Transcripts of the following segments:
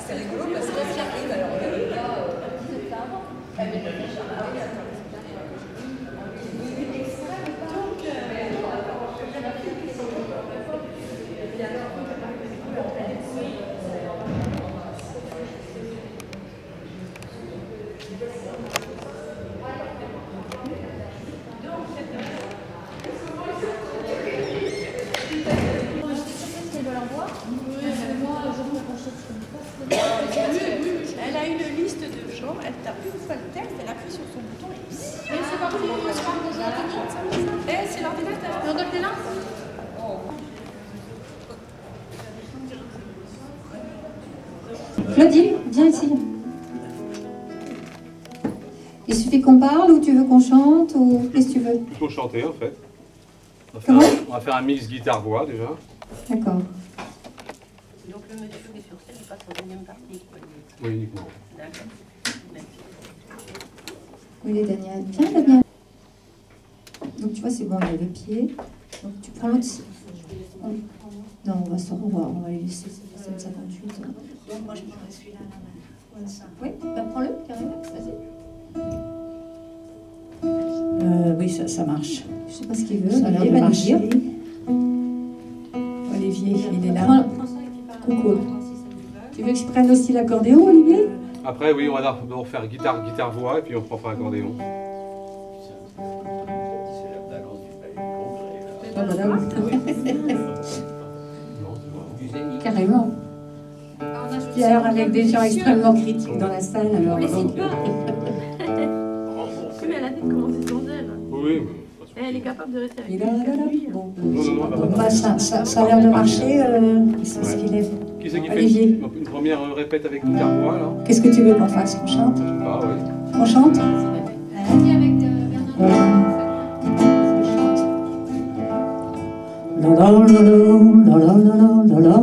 C'est rigolo parce que j'arrive alors elle a une liste de gens, elle tape une fois le texte, elle appuie sur son bouton et c'est parti. Et c'est l'ordinateur. L'ordinateur est là. Claudine, viens ici. Il suffit qu'on parle ou tu veux qu'on chante ou qu'est-ce que tu veux? Plutôt chanter en fait. On va faire un mix guitare-voix déjà. D'accord. Donc le monsieur qui est sur scène, il passe en deuxième partie. Oui, uniquement. D'accord. Où il est Daniel? Viens Daniel. Donc tu vois c'est bon, il y a les pieds. Donc tu prends l'autre. Non, on va se revoir, on va les laisser. C'est 58. Donc moi je prendrais celui-là, là. Oui, bah prends-le carrément, vas-y. Oui, ça marche. Je sais pas ce qu'il veut. Ça a l'air de marcher. Olivier, il est là. Prends ça et puis parle. Coucou. Tu veux que je prenne aussi l'accordéon, Olivier? Après, oui, on va d'abord faire guitare-voix et puis on prend accordéon. Ah, voilà. Carrément. Puis alors avec des gens extrêmement critiques dans la salle, alors. Mais elle a dit de commencer sans elle. Oui, mais... Elle est capable de rester avec Et là, lui. bon, Non, bah, ça a l'air de marcher. C'est ce qu'il est. Qui c'est qui fait Olivier. une première répète avec guitare-voix là? Qu'est-ce que tu veux qu'on fasse? Qu'on chante? Ah oui. On chante? Vas-y avec Bernard. La la la la la la la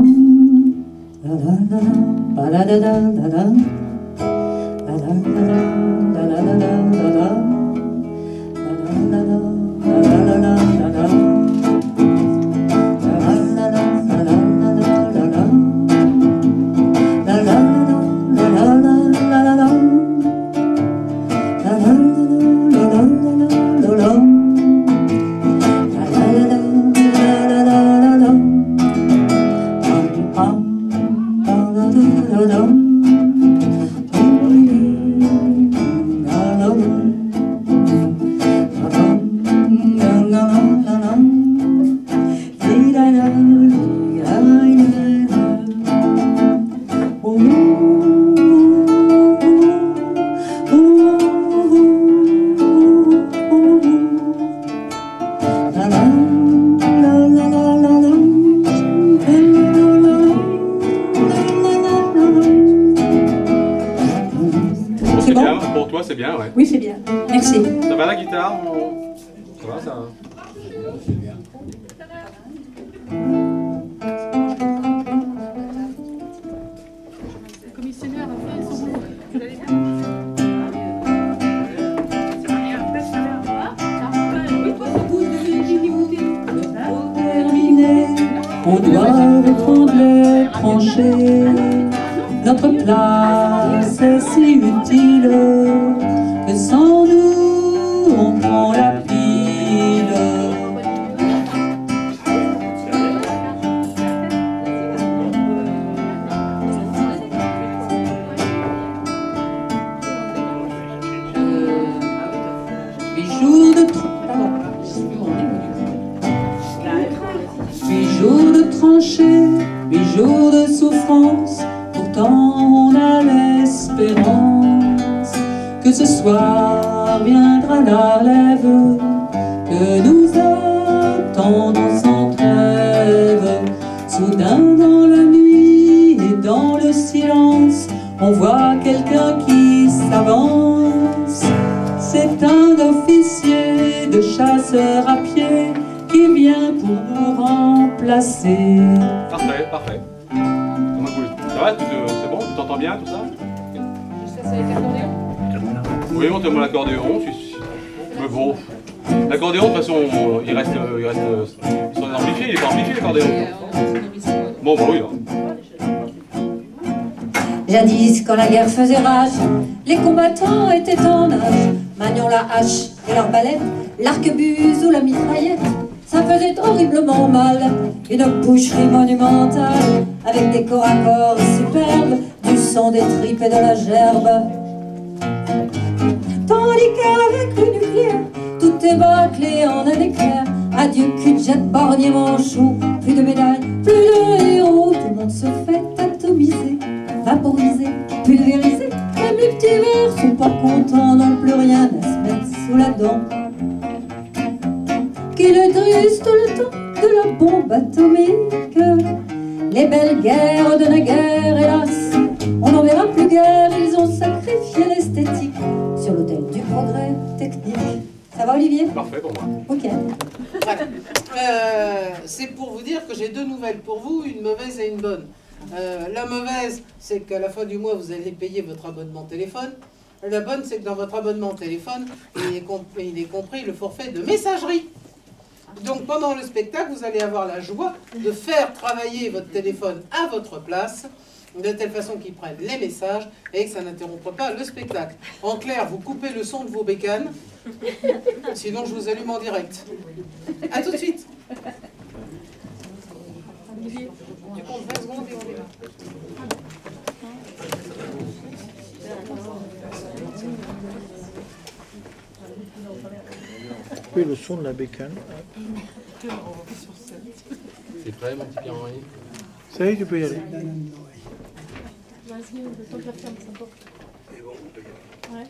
la la la la la la. Pour toi, c'est bien, ouais. Oui, c'est bien. Merci. Ça va la guitare? Ça va, ça? Le commissionnaire a fait son boulot. Vous allez bien? On doit reprendre les tranchées. Notre place est si utile que sans nous on prend la pile. jours de tranchées, 8 jours de souffrance. Pourtant on a l'espérance que ce soir viendra la relève, que nous attendons sans trêve. Soudain dans la nuit et dans le silence, on voit quelqu'un qui s'avance. C'est un officier de chasseurs à pied qui vient pour nous remplacer. Parfait, parfait. Ça va, c'est bon, tu t'entends bien, tout ça? Ça, c'est avec l'accordéon? Oui, on te met l'accordéon. Mais bon, l'accordéon, de toute façon, il reste sans amplifié, il est pas amplifié l'accordéon. Bon, bah oui. Jadis, quand la guerre faisait rage, les combattants étaient en âge, maniant la hache et l'arbalète, l'arquebuse ou la mitraillette. Ça faisait horriblement mal, une boucherie monumentale, avec des corps à corps superbes, du sang des tripes et de la gerbe. Tandis qu'avec le nucléaire, tout est bâclé en un éclair. Adieu cul-de-jet, borgné manchot, plus de médailles, plus de héros. Tout le monde se fait atomiser, vaporiser, pulvériser. Même les petits verts sont pas contents, n'ont plus rien à se mettre sous la dent. Qu'il est triste le temps de la bombe atomique. Les belles guerres de naguère, hélas, on n'en verra plus guère. Ils ont sacrifié l'esthétique sur l'autel du progrès technique. Ça va, Olivier? Parfait pour moi. Ok. C'est pour vous dire que j'ai deux nouvelles pour vous, une mauvaise et une bonne. La mauvaise, c'est qu'à la fin du mois, vous allez payer votre abonnement téléphone. La bonne, c'est que dans votre abonnement téléphone, il est compris le forfait de messagerie. Donc pendant le spectacle, vous allez avoir la joie de faire travailler votre téléphone à votre place, de telle façon qu'il prenne les messages et que ça n'interrompe pas le spectacle. En clair, vous coupez le son de vos bécanes, sinon je vous allume en direct. A tout de suite. Tu comptes 20 secondes et on est là. Oui, le son de la bécane. C'est prêt, mon petit Pierre-Henri? Ça y est, tu peux y aller. Vas-y, le temps que la ferme, c'est important. Ouais.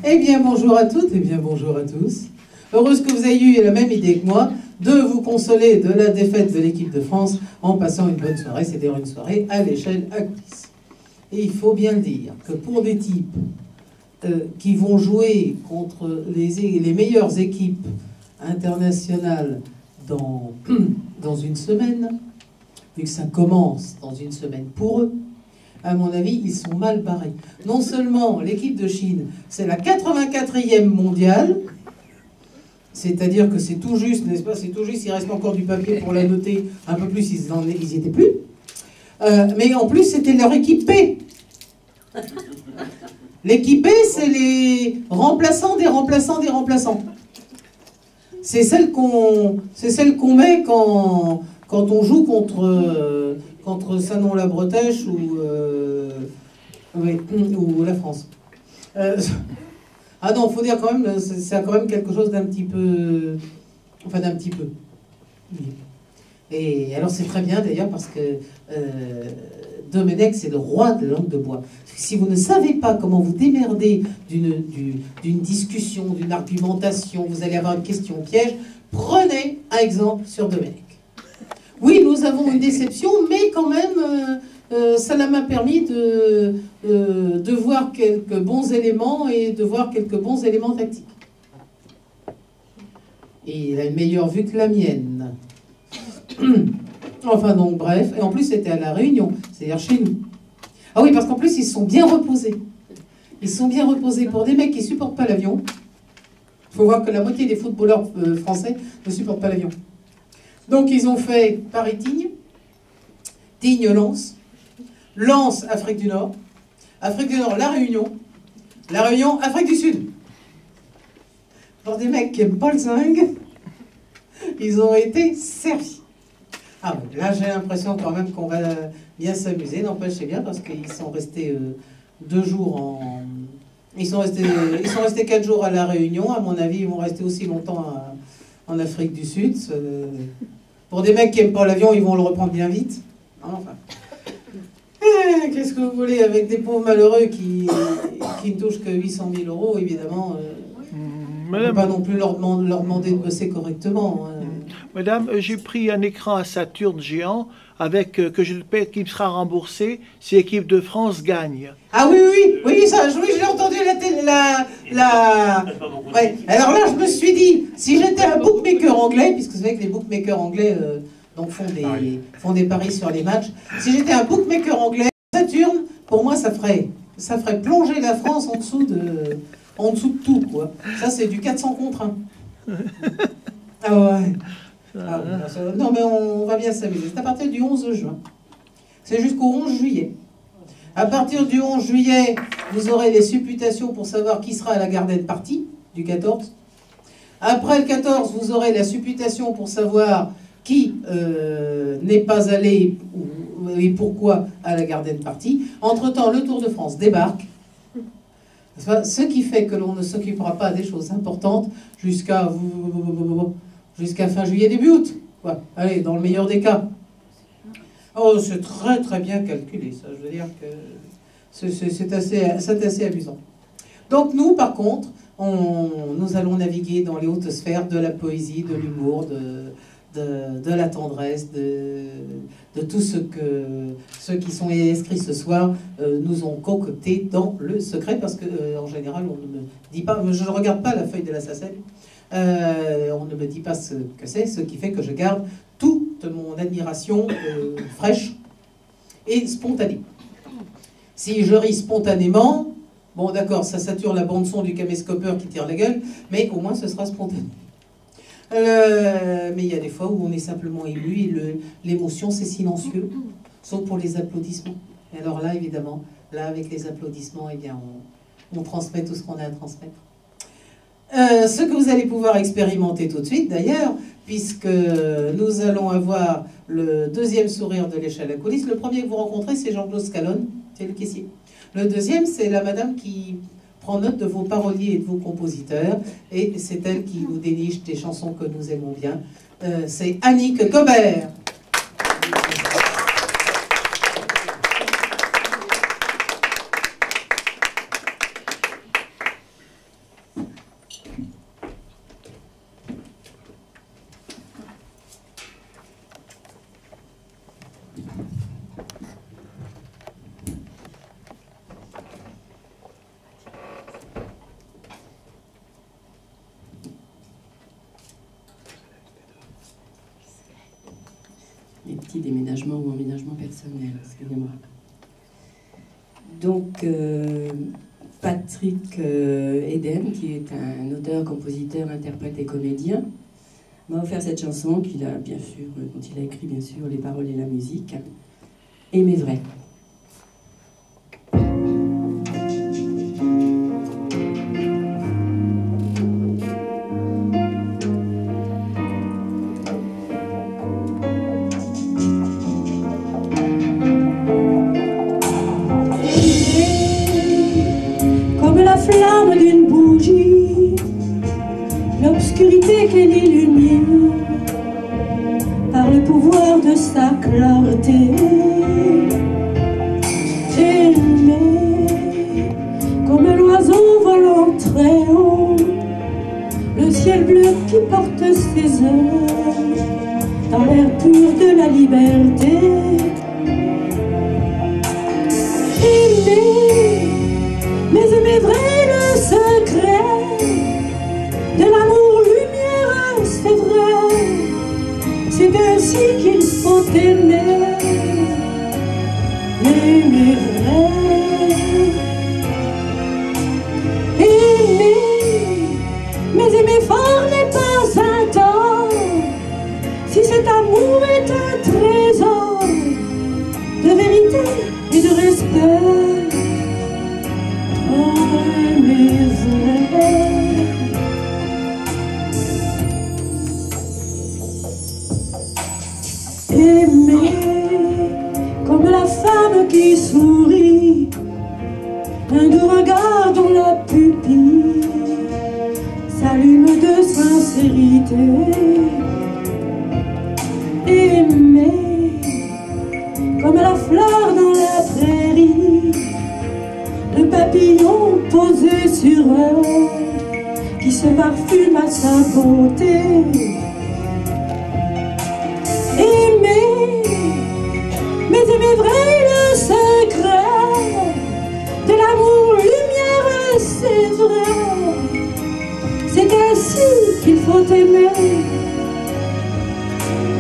Eh bien, bonjour à toutes et bien bonjour à tous. Heureuse que vous ayez eu la même idée que moi, de vous consoler de la défaite de l'équipe de France en passant une bonne soirée, c'est-à-dire une soirée à l'échelle actrice. Et il faut bien le dire que pour des types qui vont jouer contre les meilleures équipes internationales dans une semaine, vu que ça commence dans une semaine pour eux, à mon avis, ils sont mal barrés. Non seulement l'équipe de Chine, c'est la 84e mondiale, c'est-à-dire que c'est tout juste, n'est-ce pas, c'est tout juste, il reste encore du papier pour la noter, un peu plus, ils y étaient plus. Mais en plus, c'était leur équipe P. L'équipe P, c'est les remplaçants des remplaçants des remplaçants. C'est celle qu'on met quand on joue contre Sanon-la-Bretèche ou la France. Ah non, il faut dire quand même, c'est quand même quelque chose d'un petit peu... Enfin, d'un petit peu. Oui. Et alors c'est très bien d'ailleurs parce que Domenech, c'est le roi de la langue de bois. Si vous ne savez pas comment vous démerder d'une discussion, d'une argumentation, vous allez avoir une question piège, prenez un exemple sur Domenech. Oui, nous avons une déception, mais quand même, ça m'a permis de voir quelques bons éléments et de voir quelques bons éléments tactiques. Et il a une meilleure vue que la mienne. Enfin donc bref, et en plus c'était à La Réunion, c'est-à-dire chez nous. Ah oui, parce qu'en plus ils se sont bien reposés. Ils se sont bien reposés pour des mecs qui supportent pas l'avion. Il faut voir que la moitié des footballeurs français ne supportent pas l'avion. Donc ils ont fait Paris-Tignes, Tignes-Lens, Lens, Afrique du Nord, Afrique du Nord, La Réunion, Afrique du Sud. Pour des mecs qui n'aiment pas le zinc, ils ont été servis. Ah oui, là j'ai l'impression quand même qu'on va bien s'amuser, n'empêche c'est bien parce qu'ils sont restés 2 jours en... Ils sont restés 4 jours à La Réunion, à mon avis ils vont rester aussi longtemps en Afrique du Sud. Pour des mecs qui n'aiment pas l'avion, ils vont le reprendre bien vite. Enfin. Qu'est-ce que vous voulez avec des pauvres malheureux qui ne touchent que 800 000 €, évidemment. On ne peut pas non plus leur demander de bosser correctement. Madame, j'ai pris un écran à Saturne géant avec que je le paie, qui me sera remboursé si l'équipe de France gagne. Ah oui, ça, oui, j'ai entendu Ouais. Alors là, je me suis dit, si j'étais un bookmaker anglais, puisque c'est vrai que les bookmakers anglais donc font des paris sur les matchs, si j'étais un bookmaker anglais, Saturne, pour moi, ça ferait plonger la France en dessous de tout, quoi. Ça, c'est du 400 contre 1. Ah ouais. Ah, non, mais on va bien s'amuser. C'est à partir du 11 juin. C'est jusqu'au 11 juillet. À partir du 11 juillet, vous aurez les supputations pour savoir qui sera à la garden party du 14. Après le 14, vous aurez la supputation pour savoir qui n'est pas allé et pourquoi à la garden party. Entre-temps, le Tour de France débarque. Ce qui fait que l'on ne s'occupera pas des choses importantes jusqu'à fin juillet, début août. Ouais. Allez, dans le meilleur des cas. Oh, c'est très très bien calculé, ça. Je veux dire que c'est assez amusant. Donc nous, par contre, nous allons naviguer dans les hautes sphères de la poésie, de l'humour, de la tendresse, de tout ce que ceux qui sont inscrits ce soir nous ont concocté dans le secret, parce que en général, on ne me dit pas, je ne regarde pas la feuille de la SACEM, on ne me dit pas ce que c'est, ce qui fait que je garde toute mon admiration fraîche et spontanée. Si je ris spontanément, bon d'accord, ça sature la bande-son du caméscopeur qui tire la gueule, mais au moins ce sera spontané. Mais il y a des fois où on est simplement ému et l'émotion c'est silencieux, sauf pour les applaudissements. Et alors là, évidemment, là avec les applaudissements, eh bien, on transmet tout ce qu'on a à transmettre. Ce que vous allez pouvoir expérimenter tout de suite d'ailleurs, puisque nous allons avoir le deuxième sourire de l'échelle à coulisses. Le premier que vous rencontrez, c'est Jean-Claude Scalone, c'est le caissier. Le deuxième, c'est la madame qui prend note de vos paroliers et de vos compositeurs, et c'est elle qui vous déniche des chansons que nous aimons bien. C'est Annick Gobert. Les petits déménagements ou emménagements personnels, excusez-moi. Donc, Patrick Eden, qui est un auteur, compositeur, interprète et comédien, m'a offert cette chanson qu'il a, bien sûr, dont il a écrit, bien sûr, les paroles et la musique. Aimer vrai. Flamme d'une bougie, l'obscurité qu'elle illumine par le pouvoir de sa clarté. Aimer comme l'oiseau volant très haut, le ciel bleu qui porte ses ailes dans l'air pur de la liberté. Aimer, mais aimer vrai le secret de l'amour lumière, c'est vrai. C'est ainsi qu'il faut aimer, aimer vrai. Aimer, mais aimer fort n'est pas un tort, si cet amour est un trésor de vérité et de respect. Oh, aimer vrai. Aimer comme la femme qui sourit, un doux regard dans la pupille s'allume de sincérité. Aimer comme la fleur dans la prairie, le papillon posé sur elle qui se parfume à sa beauté. Aimer, mais aimer vrai le secret de l'amour lumière, c'est vrai. C'est ainsi qu'il faut aimer,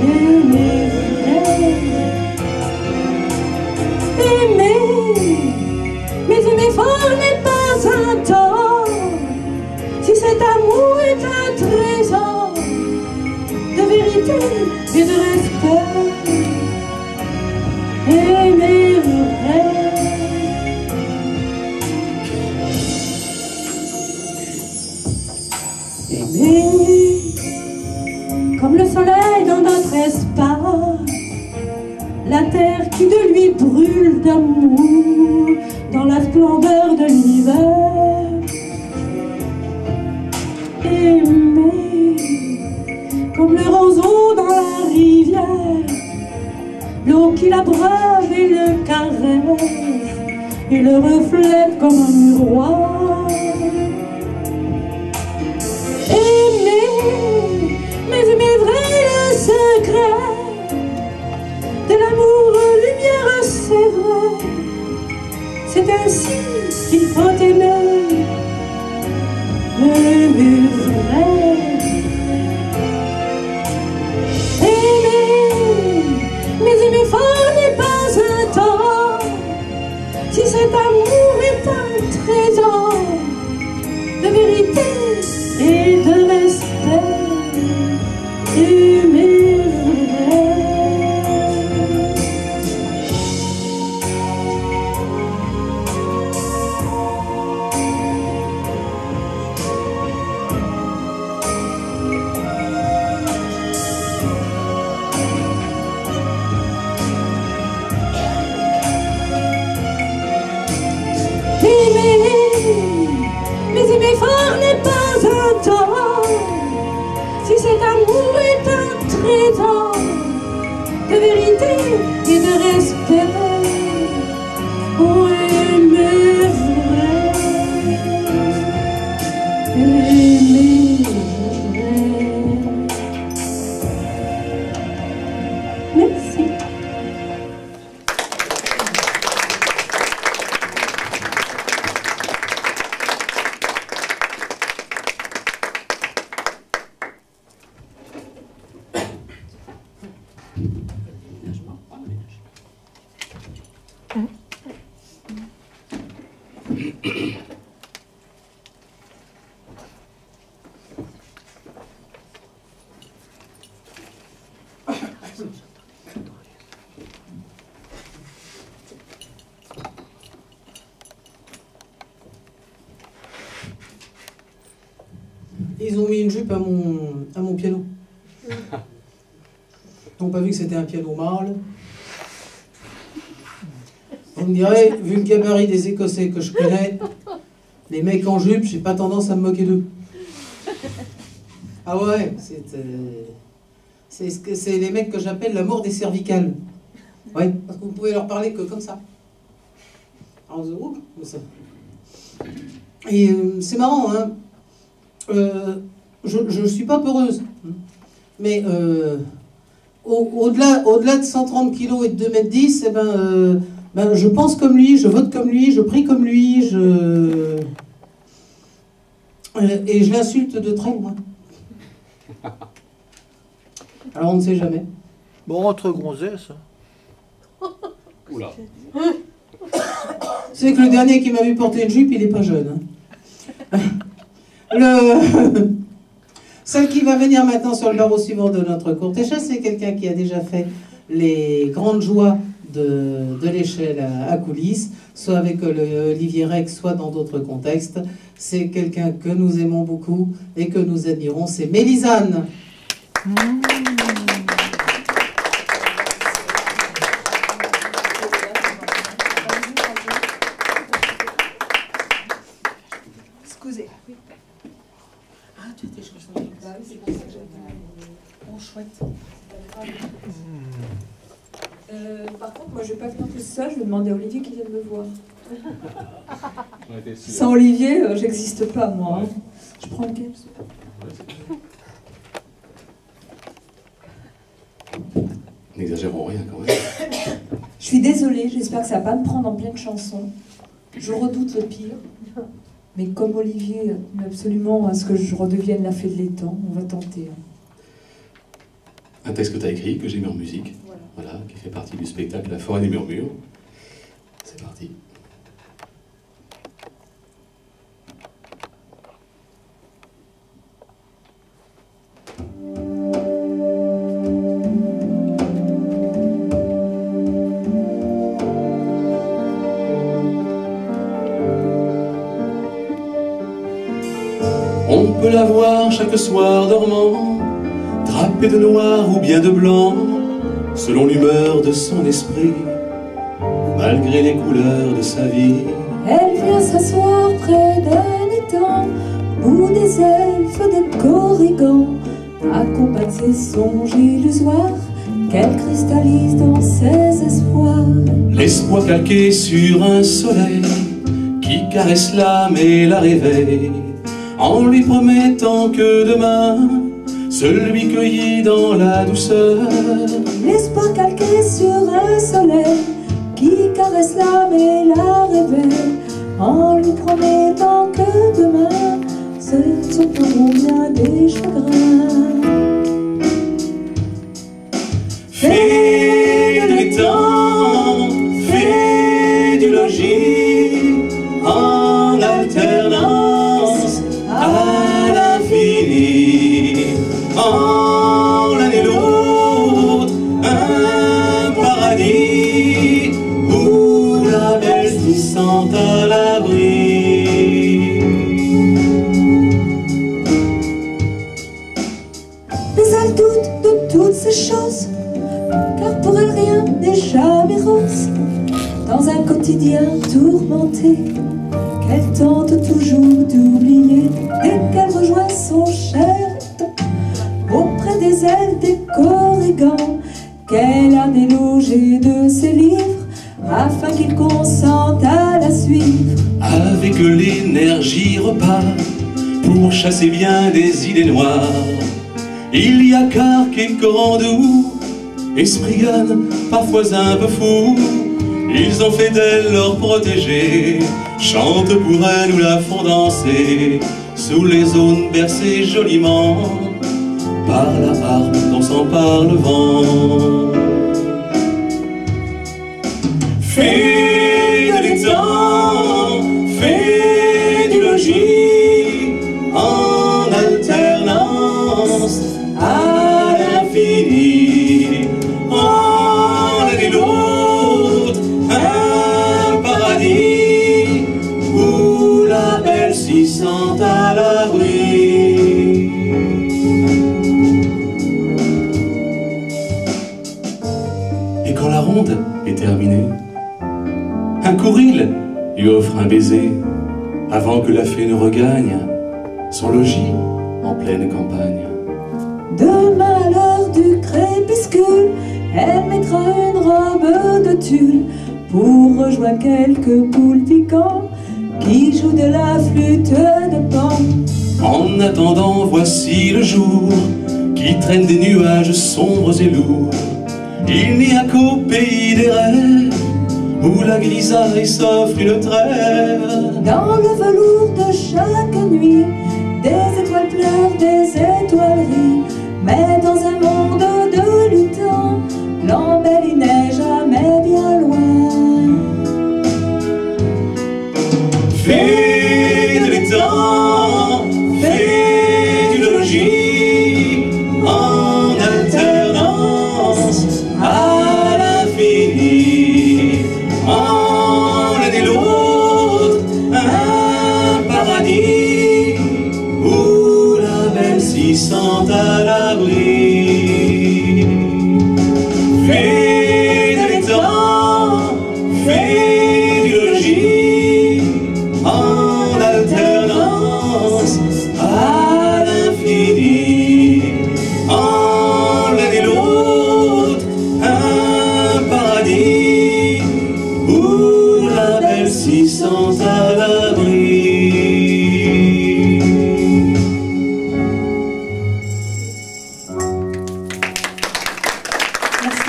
aimer vrai. Aimer, mais aimer fort n'est pas un tort, si cet amour est un trésor de vérité et de respect. Aimer vrai. Aimer comme le soleil dans notre espace, la terre qui de lui brûle d'amour dans la splendeur de l'hiver. Aimer comme le roseau dans la rivière, l'eau qui l'abreuve et le caresse et le reflète comme un miroir. Aimer, mais aimer vrai le secret de l'amour lumière, c'est vrai. C'est ainsi qu'il faut aimer, aimer vrai. Aimer, mais aimer fort n'est pas un tort, si cet amour est un trésor de vérité et de respect. Aimer vrai. Mais aimer fort n'est pas un tort, si cet amour est un trésor de vérité et de respect. Oh, aimer vrai, aimer vrai. Merci. Ils ont mis une jupe à mon piano. Ils n'ont pas vu que c'était un piano marle. Vous me direz, vu le gabarit des Écossais que je connais, les mecs en jupe, j'ai pas tendance à me moquer d'eux. Ah ouais, c'est les mecs que j'appelle l'amour des cervicales. Ouais, parce que vous pouvez leur parler que comme ça. Alors, comme ça. Et c'est marrant, hein. Je ne suis pas peureuse, mais au-delà de 130 kg et de 2,10 m, je pense comme lui, je vote comme lui, je prie comme lui, et je l'insulte de très loin. Alors on ne sait jamais. Bon, entre gonzesses. Oula. C'est que le dernier qui m'a vu porter une jupe, il n'est pas jeune. Hein. Celle qui va venir maintenant sur le barreau suivant de notre courte échelle, c'est quelqu'un qui a déjà fait les grandes joies de l'échelle à coulisses, soit avec Olivier Rex, soit dans d'autres contextes. C'est quelqu'un que nous aimons beaucoup et que nous admirons, c'est Mélisane. Excusez. Ah, tu étais chouette. Bah oui, c'est pour ça que j'avais. Oh, chouette. Par contre, moi je vais pas venir tout seul, je vais demander à Olivier qui vienne me voir. On était sûrs. Sans Olivier, j'existe pas moi. Hein. Je prends lequel? N'exagérons rien quand même. Je suis désolée, j'espère que ça va pas me prendre en pleine chanson. Je redoute le pire. Mais comme Olivier tient absolument à ce que je redevienne la fée de l'étang, on va tenter. Un texte que tu as écrit, que j'ai mis en musique, voilà, qui fait partie du spectacle La Forêt des Murmures. C'est parti. On peut la voir chaque soir dormant, drapée de noir ou bien de blanc, selon l'humeur de son esprit, malgré les couleurs de sa vie. Elle vient s'asseoir près d'un étang où des elfes de Corrigan accompagnent ses songes illusoires qu'elle cristallise dans ses espoirs. L'espoir calqué sur un soleil qui caresse l'âme et la réveille, en lui promettant que demain, celui cueilli dans la douceur. L'espoir calqué sur un soleil qui caresse l'âme et la réveille, en lui promettant que demain, se sauteront bien des chagrins. Fée de l'étang, fée du logis, en alternance à l'infini, en l'un et l'autre, un paradis où la belle s'y sent à l'abri. Mais elle doute de toutes ces choses, car pour elle rien n'est jamais rose. Dans un quotidien tourmenté, qu'elle tente toujours d'oublier, dès qu'elle rejoint son cher auprès des ailes des Corrigans, qu'elle a délogé de ses livres, afin qu'il consente à la suivre. Avec l'énergie repart pour chasser bien des idées noires. Il y a Carque et Corandou, Esprigan, parfois un peu fou. Ils ont fait d'elle leur protégée, chantent pour elle ou la font danser, sous les zones bercées joliment par la harpe dont s'empare le vent. Fée de l'étang, fée du logis, en alternance à l'infini, en l'un et l'autre, un paradis où la belle s'y sent à l'abri. Et quand la ronde est terminée, un couril lui offre un baiser avant que la fée ne regagne son logis en pleine campagne. Demain à l'heure du crépuscule, elle mettra une robe de tulle pour rejoindre quelques poules piquants qui jouent de la flûte de Pan. En attendant, voici le jour qui traîne des nuages sombres et lourds. Il n'y a qu'au pays des rêves où la grisaille s'offre une trêve. Dans le velours de chaque nuit, des étoiles pleurent, des étoiles rient, mais dans un monde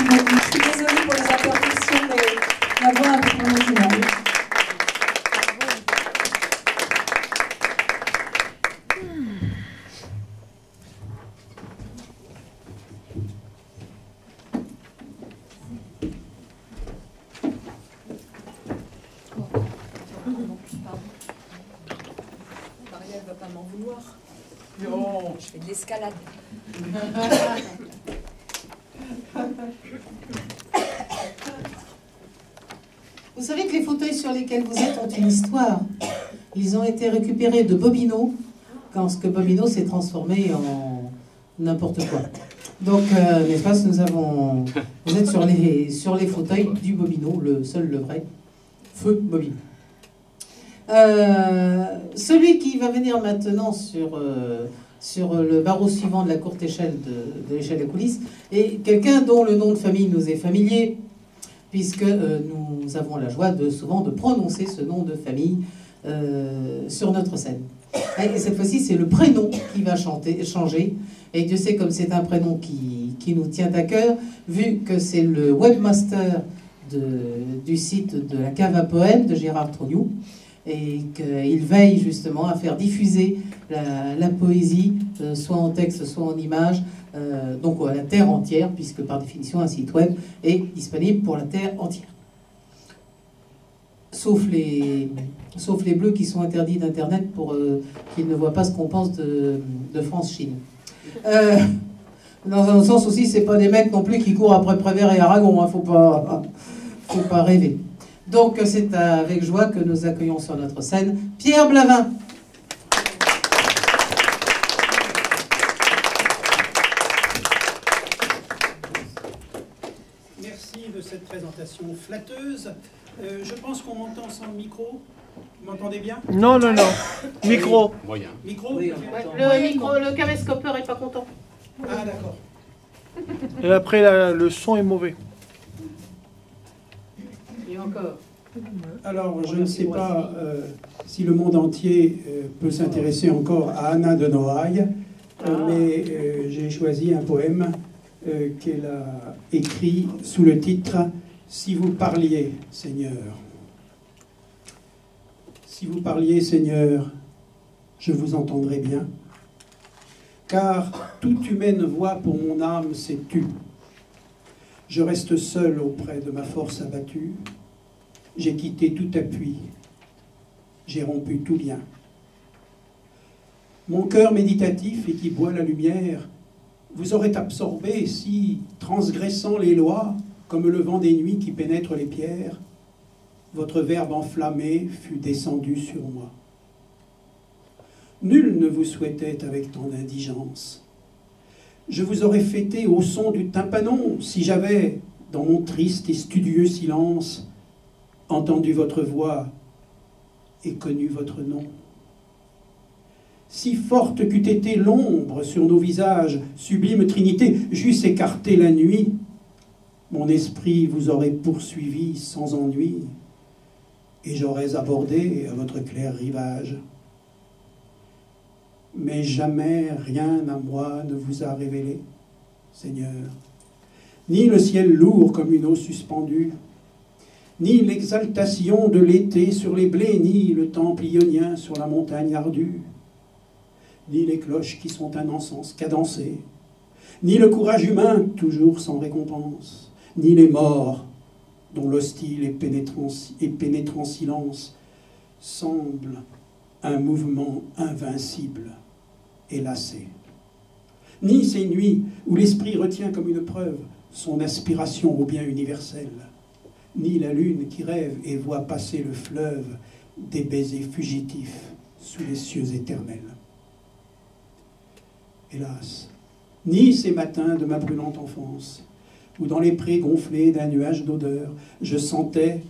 Je suis désolée pour les imperfections, mais la voix un peu promotionnelle. Marielle va pas m'en vouloir. Non. Je fais de l'escalade. Vous savez que les fauteuils sur lesquels vous êtes ont une histoire. Ils ont été récupérés de Bobino, quand ce que Bobino s'est transformé en n'importe quoi. Donc, n'est-ce pas, vous êtes sur les fauteuils du Bobino, le seul, le vrai, feu Bobino. Celui qui va venir maintenant sur le barreau suivant de la courte échelle de l'échelle des coulisses est quelqu'un dont le nom de famille nous est familier, puisque nous avons la joie souvent de prononcer ce nom de famille sur notre scène. Et cette fois-ci, c'est le prénom qui va changer. Et Dieu sait comme c'est un prénom qui nous tient à cœur, vu que c'est le webmaster du site de la cave à poèmes de Gérard Trognou, et qu'il veille justement à faire diffuser la poésie, soit en texte, soit en image, donc à la terre entière, puisque par définition un site web est disponible pour la terre entière. Sauf les bleus qui sont interdits d'internet pour qu'ils ne voient pas ce qu'on pense de France-Chine. Dans un autre sens aussi, c'est pas des mecs non plus qui courent après Prévert et Aragon, hein, faut pas rêver. Donc c'est avec joie que nous accueillons sur notre scène Pierre Blavin. Merci de cette présentation flatteuse. Je pense qu'on m'entend sans micro. Vous m'entendez bien? Non, non, non. Micro. Moyen. Micro? Oui, Le caméscopeur est pas content. Ah, d'accord. Et après, le son est mauvais. Et encore. Alors, je ne sais pas si le monde entier peut s'intéresser encore à Anna de Noailles, mais j'ai choisi un poème qu'elle a écrit sous le titre « Si vous parliez, Seigneur ». Si vous parliez, Seigneur, je vous entendrais bien, car toute humaine voix pour mon âme s'est tue. Je reste seul auprès de ma force abattue, j'ai quitté tout appui, j'ai rompu tout lien. Mon cœur méditatif et qui boit la lumière vous aurait absorbé si, transgressant les lois, comme le vent des nuits qui pénètre les pierres, votre verbe enflammé fut descendu sur moi. Nul ne vous souhaitait avec tant d'indigence. Je vous aurais fêté au son du tympanon si j'avais, dans mon triste et studieux silence, entendu votre voix et connu votre nom. Si forte qu'eût été l'ombre sur nos visages, sublime Trinité, j'eusse écarté la nuit, mon esprit vous aurait poursuivi sans ennui, et j'aurais abordé à votre clair rivage. Mais jamais rien à moi ne vous a révélé, Seigneur, ni le ciel lourd comme une eau suspendue, ni l'exaltation de l'été sur les blés, ni le temple ionien sur la montagne ardue, ni les cloches qui sont un encens cadencé, ni le courage humain toujours sans récompense, ni les morts dont l'hostile et pénétrant silence semble un mouvement invincible et lassé, ni ces nuits où l'esprit retient comme une preuve son aspiration au bien universel, ni la lune qui rêve et voit passer le fleuve des baisers fugitifs sous les cieux éternels. Hélas, ni ces matins de ma brûlante enfance, où dans les prés gonflés d'un nuage d'odeur, je sentais,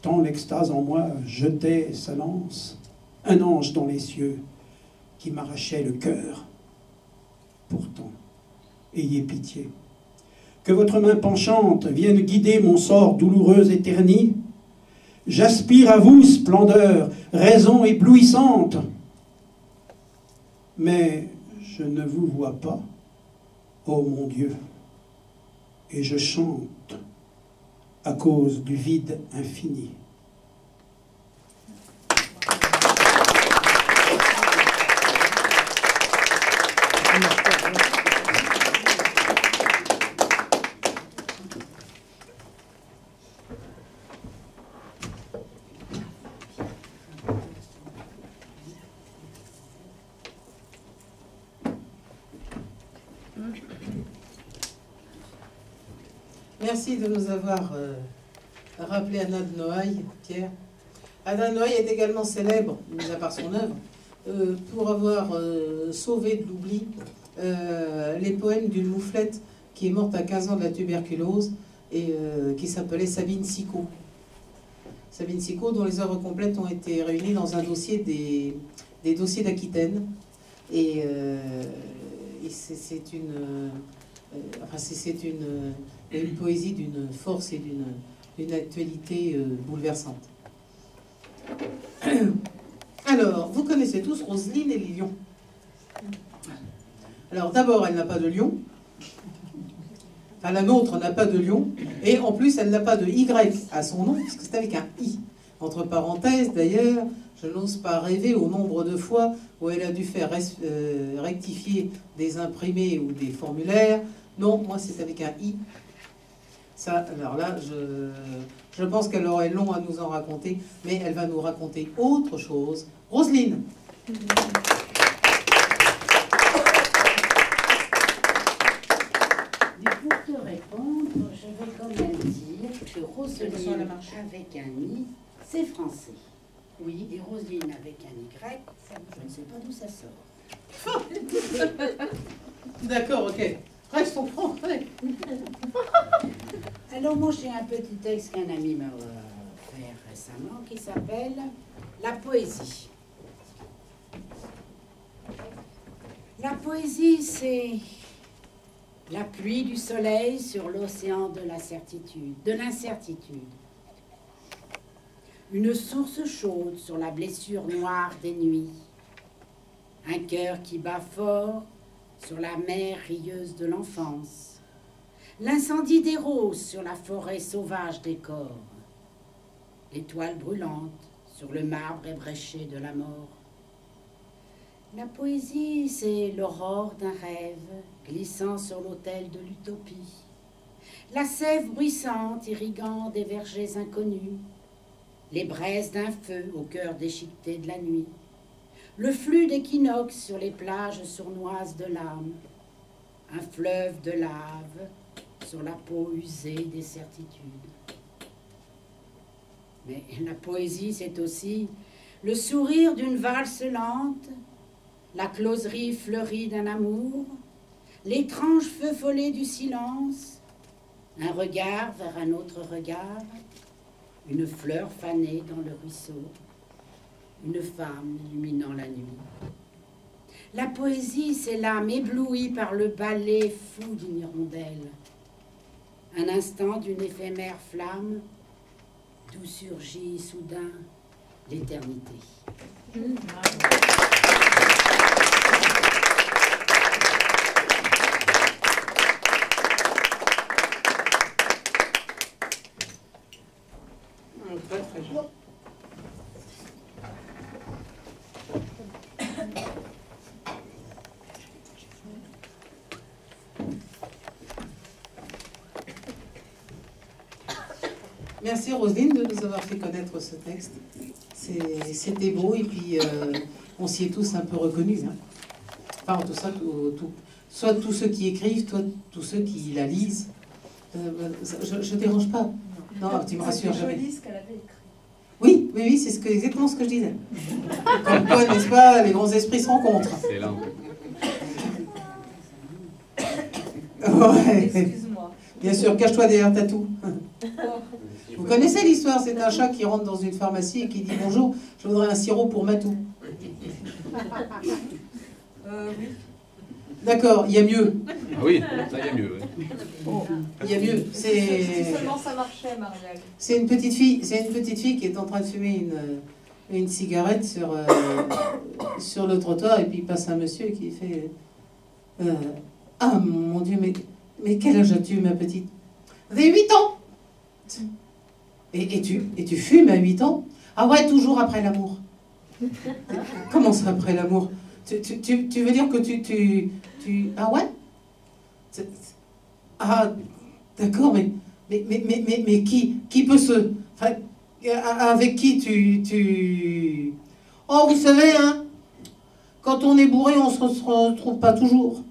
tant l'extase en moi jetait sa lance, un ange dans les cieux qui m'arrachait le cœur. Pourtant, ayez pitié, que votre main penchante vienne guider mon sort douloureux et terni. J'aspire à vous, splendeur, raison éblouissante, mais je ne vous vois pas, ô mon Dieu. et je chante à cause du vide infini. Merci de nous avoir rappelé Anna de Noailles, Pierre. Anna de Noailles est également célèbre, mis à part son œuvre, pour avoir sauvé de l'oubli les poèmes d'une mouflette qui est morte à 15 ans de la tuberculose et qui s'appelait Sabine Sicot. Sabine Sicot, dont les œuvres complètes ont été réunies dans un dossier des dossiers d'Aquitaine. Et c'est une poésie d'une force et d'une actualité bouleversante. Alors, vous connaissez tous Roselyne et les lions. Alors d'abord, elle n'a pas de lion. Enfin, la nôtre n'a pas de lion. Et en plus, elle n'a pas de Y à son nom, puisque c'est avec un I. Entre parenthèses, d'ailleurs, je n'ose pas rêver au nombre de fois où elle a dû faire rectifier des imprimés ou des formulaires. Non, moi, c'est avec un I. Ça, alors là, je pense qu'elle aurait long à nous en raconter, mais elle va nous raconter autre chose. Roselyne. Pour te répondre, je vais quand même dire que Roselyne avec un I, c'est français. Oui, et Roselyne avec un Y, je ne sais pas d'où ça sort. D'accord, ok. Restons francs. Ouais. Alors moi j'ai un petit texte qu'un ami m'a fait récemment qui s'appelle « La poésie ». La poésie, c'est la pluie du soleil sur l'océan de la certitude, de l'incertitude. Une source chaude sur la blessure noire des nuits. Un cœur qui bat fort sur la mer rieuse de l'enfance. L'incendie des roses sur la forêt sauvage des corps. L'étoile brûlante sur le marbre ébréché de la mort. La poésie, c'est l'aurore d'un rêve glissant sur l'autel de l'utopie. La sève bruissante irriguant des vergers inconnus. Les braises d'un feu au cœur déchiqueté de la nuit. Le flux d'équinoxe sur les plages sournoises de l'âme. Un fleuve de lave sur la peau usée des certitudes. Mais la poésie, c'est aussi le sourire d'une valse lente, la closerie fleurie d'un amour, l'étrange feu follet du silence, un regard vers un autre regard, une fleur fanée dans le ruisseau, une femme illuminant la nuit. La poésie, c'est l'âme éblouie par le ballet fou d'une hirondelle, un instant d'une éphémère flamme, d'où surgit soudain l'éternité. Très très joli. Merci Roselyne de nous avoir fait connaître ce texte. C'était beau et puis on s'y est tous un peu reconnus. Hein. Enfin, tout ça, soit tous ceux qui écrivent, soit tous ceux qui la lisent. Je dérange pas. Non, tu me rassures jamais. C'est joli ce qu'elle avait écrit. Oui, oui, oui, c'est exactement ce que je disais. Comme quoi, n'est-ce pas, les grands esprits se rencontrent. C'est là. Ouais. Excuse-moi. Bien sûr, cache-toi derrière Tatou. Vous connaissez l'histoire, c'est un chat qui rentre dans une pharmacie et qui dit « Bonjour, je voudrais un sirop pour Matou. » Oui. D'accord, il y a mieux. Ah oui, ça il y a mieux. Ouais. Il y a mieux. Si seulement ça marchait, Marielle. C'est une petite fille qui est en train de fumer une cigarette sur le trottoir et puis il passe un monsieur qui fait « Ah mon Dieu, mais quel âge as-tu ma petite ?» Vous avez 8 ans. Et tu fumes à 8 ans? Ah ouais, toujours après l'amour. Comment ça, après l'amour? Tu veux dire que Ah ouais? Ah, d'accord, mais qui peut se... Enfin, avec qui Oh, vous savez, hein, quand on est bourré, on se retrouve pas toujours.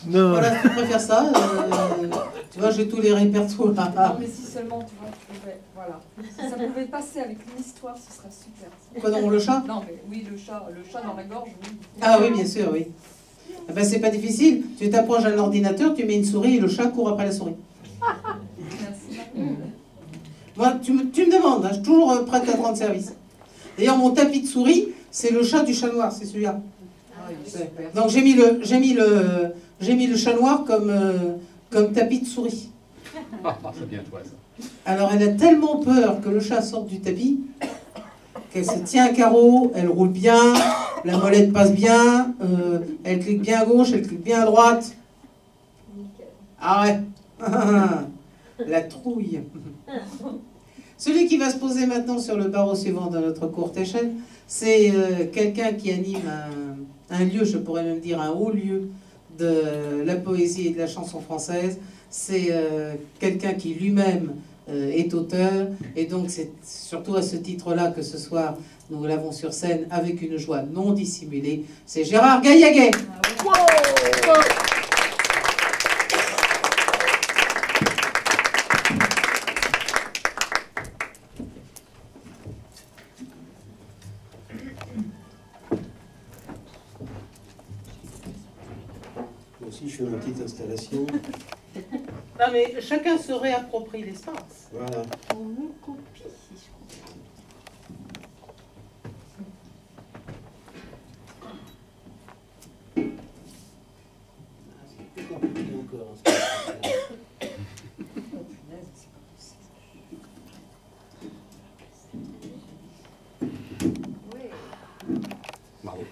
Non. Voilà, si tu préfères ça, tu vois, j'ai tous les répertoires. Non, mais si seulement, tu vois, voilà. Si ça pouvait passer avec une histoire, ce serait super. Quoi, non, le chat? Non, mais oui, le chat dans la gorge, oui. Ah oui, bien sûr, oui. Eh ben, c'est pas difficile. Tu t'approches d'un ordinateur, tu mets une souris et le chat court après la souris. Merci. Moi, tu me demandes, hein, je suis toujours prête à te rendre service. D'ailleurs, mon tapis de souris, c'est le chat du chat noir, c'est celui-là. Donc j'ai mis le chat noir comme tapis de souris. C'est bien toi ça. Alors elle a tellement peur que le chat sorte du tapis qu'elle se tient à carreau, elle roule bien, la molette passe bien, elle clique bien à gauche, elle clique bien à droite. Ah ouais. La trouille. Celui qui va se poser maintenant sur le barreau suivant de notre courte échelle, c'est quelqu'un qui anime un lieu, je pourrais même dire un haut lieu de la poésie et de la chanson française. C'est quelqu'un qui lui-même est auteur, et donc c'est surtout à ce titre-là que ce soir nous l'avons sur scène avec une joie non dissimulée. C'est Gérard Gaillaguet. Moi aussi, je fais ma petite installation. Non mais chacun se réapproprie l'espace. Voilà. On me copie, si je C'est plus compliqué encore.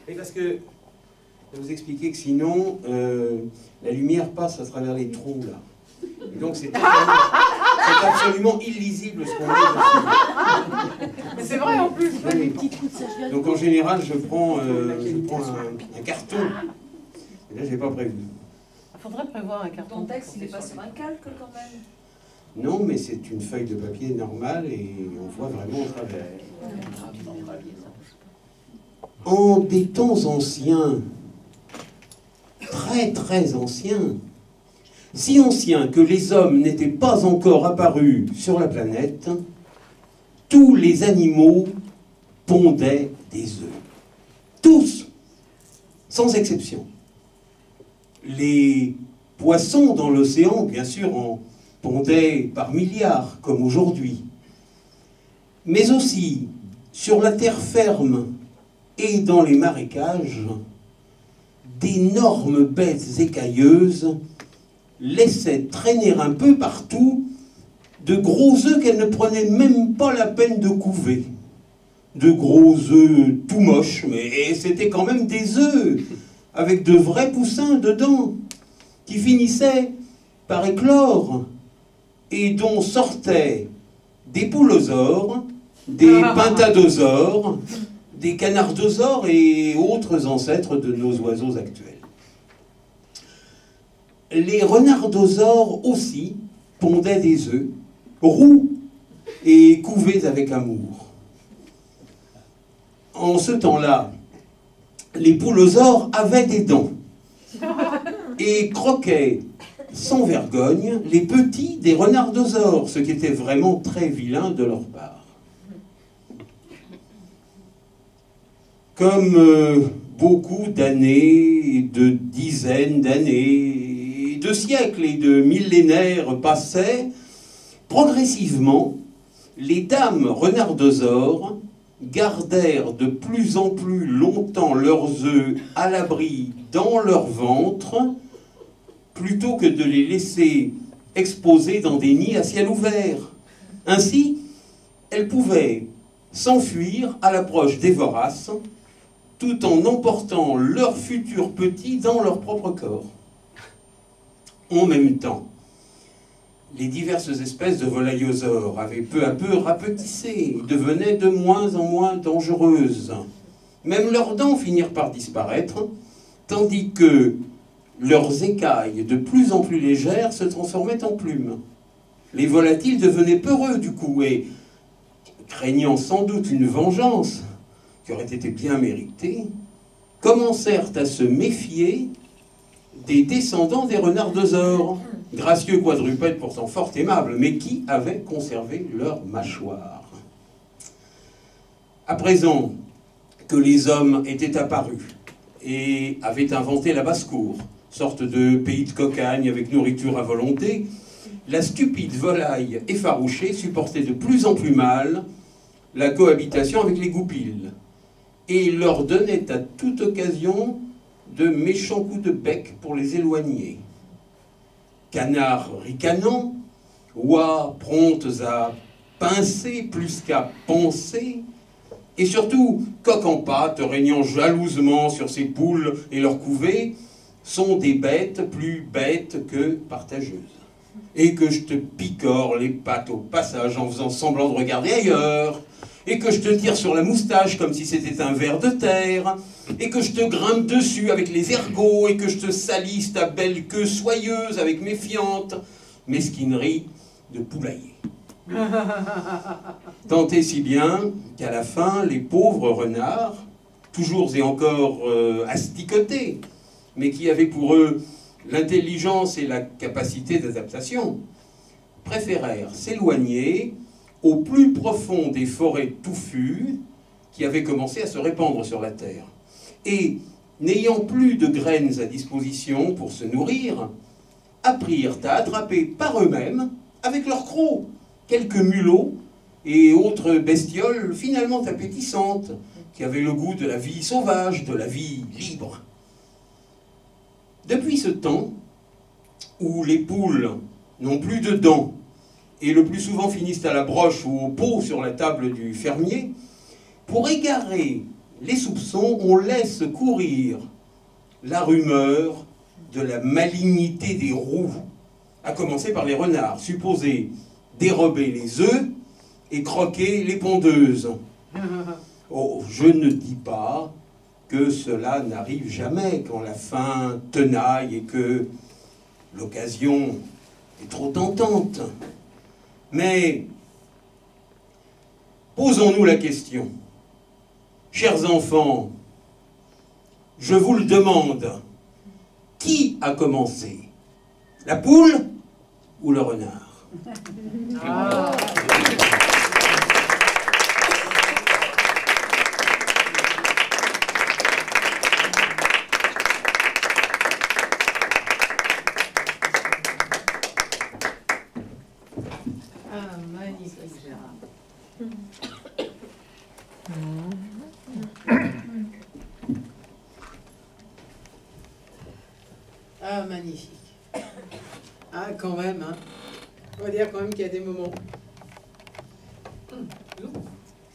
Et parce que je vais vous expliquer que sinon, la lumière passe à travers les trous là. Et donc c'est absolument illisible ce qu'on met. Mais c'est vrai en plus. Oui. Donc en général, je prends un carton. Et là, j'ai pas prévu. Il faudrait prévoir un carton. Ton texte, il n'est pas sur un calque quand même. Non, mais c'est une feuille de papier normale et on voit vraiment au travers. En des temps anciens, très très anciens, si anciens que les hommes n'étaient pas encore apparus sur la planète, tous les animaux pondaient des œufs. Tous, sans exception. Les poissons dans l'océan, bien sûr, en pondaient par milliards, comme aujourd'hui. Mais aussi, sur la terre ferme et dans les marécages, d'énormes bêtes écailleuses laissaient traîner un peu partout de gros œufs qu'elles ne prenaient même pas la peine de couver. De gros œufs tout moches, mais c'était quand même des œufs avec de vrais poussins dedans, qui finissaient par éclore et dont sortaient des poulosaures, des pentadosaures, des canardosaures et autres ancêtres de nos oiseaux actuels. Les renardosaures aussi pondaient des œufs, roux et couvés avec amour. En ce temps-là, les poulosaures avaient des dents et croquaient sans vergogne les petits des renardosaures, ce qui était vraiment très vilain de leur part. Comme beaucoup d'années, de dizaines d'années, de siècles et de millénaires passaient, progressivement, les dames renardosaures gardèrent de plus en plus longtemps leurs œufs à l'abri dans leur ventre, plutôt que de les laisser exposés dans des nids à ciel ouvert. Ainsi, elles pouvaient s'enfuir à l'approche des voraces, tout en emportant leurs futurs petits dans leur propre corps. En même temps, les diverses espèces de volaillosaures avaient peu à peu rapetissé, devenaient de moins en moins dangereuses. Même leurs dents finirent par disparaître, tandis que leurs écailles, de plus en plus légères, se transformaient en plumes. Les volatiles devenaient peureux du coup, et, craignant sans doute une vengeance, qui aurait été bien méritée, commencèrent à se méfier des descendants des renardosaures, gracieux quadrupèdes pourtant fort aimables, mais qui avaient conservé leur mâchoire. À présent que les hommes étaient apparus et avaient inventé la basse-cour, sorte de pays de cocagne avec nourriture à volonté, la stupide volaille effarouchée supportait de plus en plus mal la cohabitation avec les goupils, et leur donnait à toute occasion de méchants coups de bec pour les éloigner. Canards ricanants, oies promptes à pincer plus qu'à penser, et surtout coq en pâte régnant jalousement sur ses poules et leurs couvées, sont des bêtes plus bêtes que partageuses. Et que je te picore les pattes au passage en faisant semblant de regarder ailleurs, et que je te tire sur la moustache comme si c'était un ver de terre, et que je te grimpe dessus avec les ergots, et que je te salisse ta belle queue soyeuse avec méfiante mesquinerie de poulailler. Tant et si bien qu'à la fin, les pauvres renards, toujours et encore asticotés, mais qui avaient pour eux l'intelligence et la capacité d'adaptation, préférèrent s'éloigner au plus profond des forêts touffues qui avaient commencé à se répandre sur la terre. Et, n'ayant plus de graines à disposition pour se nourrir, apprirent à attraper par eux-mêmes, avec leurs crocs, quelques mulots et autres bestioles finalement appétissantes, qui avaient le goût de la vie sauvage, de la vie libre. Depuis ce temps, où les poules n'ont plus de dents, et le plus souvent finissent à la broche ou au pot sur la table du fermier, pour égarer les soupçons, on laisse courir la rumeur de la malignité des roux, à commencer par les renards, supposés dérober les œufs et croquer les pondeuses. Oh, je ne dis pas que cela n'arrive jamais quand la faim tenaille et que l'occasion est trop tentante. Mais posons-nous la question. Chers enfants, je vous le demande, qui a commencé? La poule ou le renard? Ah. Magnifique, Gérard. Ah, magnifique. Ah, quand même, hein. On va dire quand même qu'il y a des moments.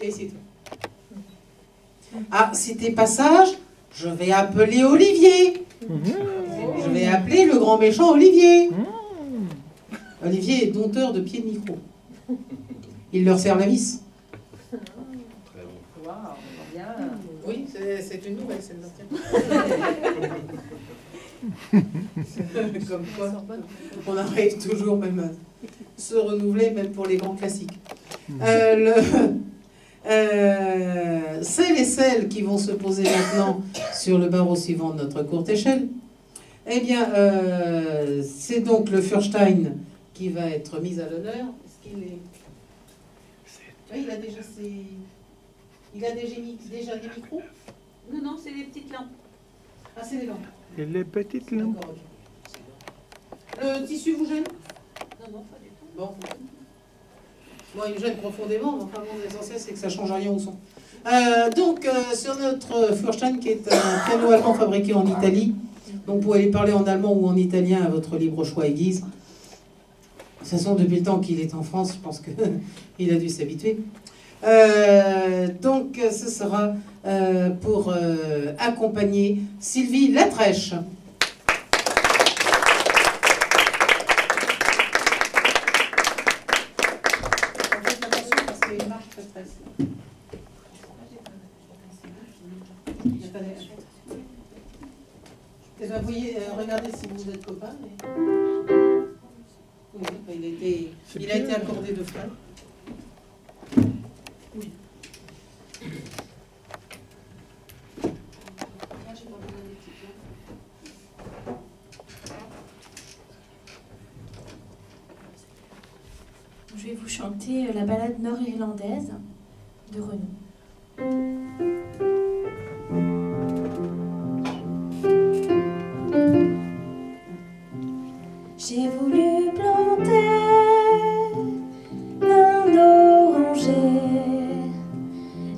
Et ici, toi. Ah, c'était pas sage, je vais appeler Olivier. Je vais appeler le grand méchant Olivier. Olivier est dompteur de pieds de micro. Il leur sert la vis. Waouh, bien. Oui, c'est une nouvelle, celle-là. Comme quoi, on arrive toujours même à se renouveler, même pour les grands classiques. Celles et celles qui vont se poser maintenant sur le barreau suivant de notre courte échelle, eh bien, c'est donc le Furstein qui va être mis à l'honneur. Est-ce qu'il est... Oui, il a déjà ses... Il a déjà des micros? Non, non, c'est des petites lampes. Ah, c'est des lampes. Et les petites lampes. D'accord, ok. Le tissu vous gêne? Non, non, pas du tout. Bon. Moi, il me gêne profondément, mais enfin, bon, l'essentiel, c'est que ça change rien au son. Sur notre Furstein, qui est un piano allemand fabriqué en Italie, donc vous pouvez aller parler en allemand ou en italien à votre libre choix et guise. De toute façon, depuis le temps qu'il est en France, je pense qu'il a dû s'habituer. Ce sera pour accompagner Sylvie Latrèche. c'est une marche très stress. Vous voyez, regardez si vous êtes copains. Mais... Oui, il a été accordé de frère. Oui. Je vais vous chanter la ballade nord-irlandaise de Renaud. J'ai voulu planter un oranger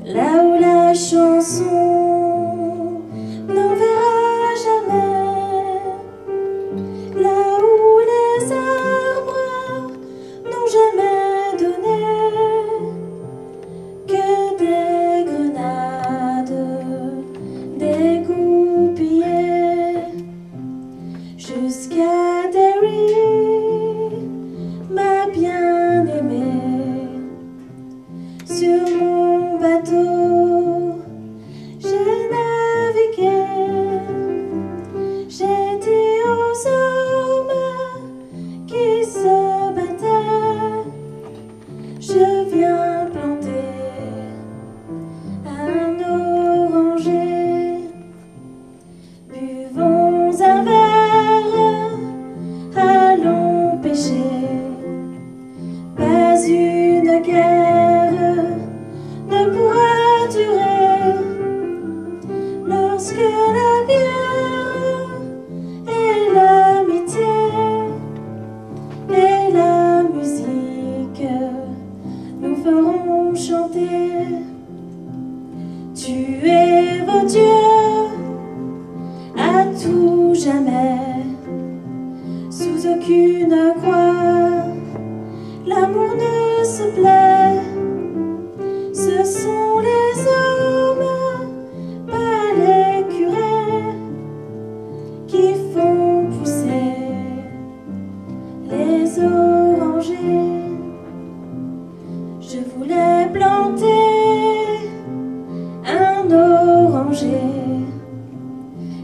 là où la chanson n'enverra jamais, là où les arbres n'ont jamais donné que des grenades dégoupillées jusqu'à Derry, ma bien-aimée. Sur mon bateau, j'ai navigué, j'ai dit aux hommes qui se battaient, je viens planter un oranger. Buvons un verre, allons pêcher. Pas une guerre ne pourra durer lorsque la bière et l'amitié et la musique nous feront chanter. Tuez vos dieux à tout jamais, sous aucune croix, l'amour ne se plaît. Ce sont les hommes, pas les curés, qui font pousser les orangers. Je voulais planter un oranger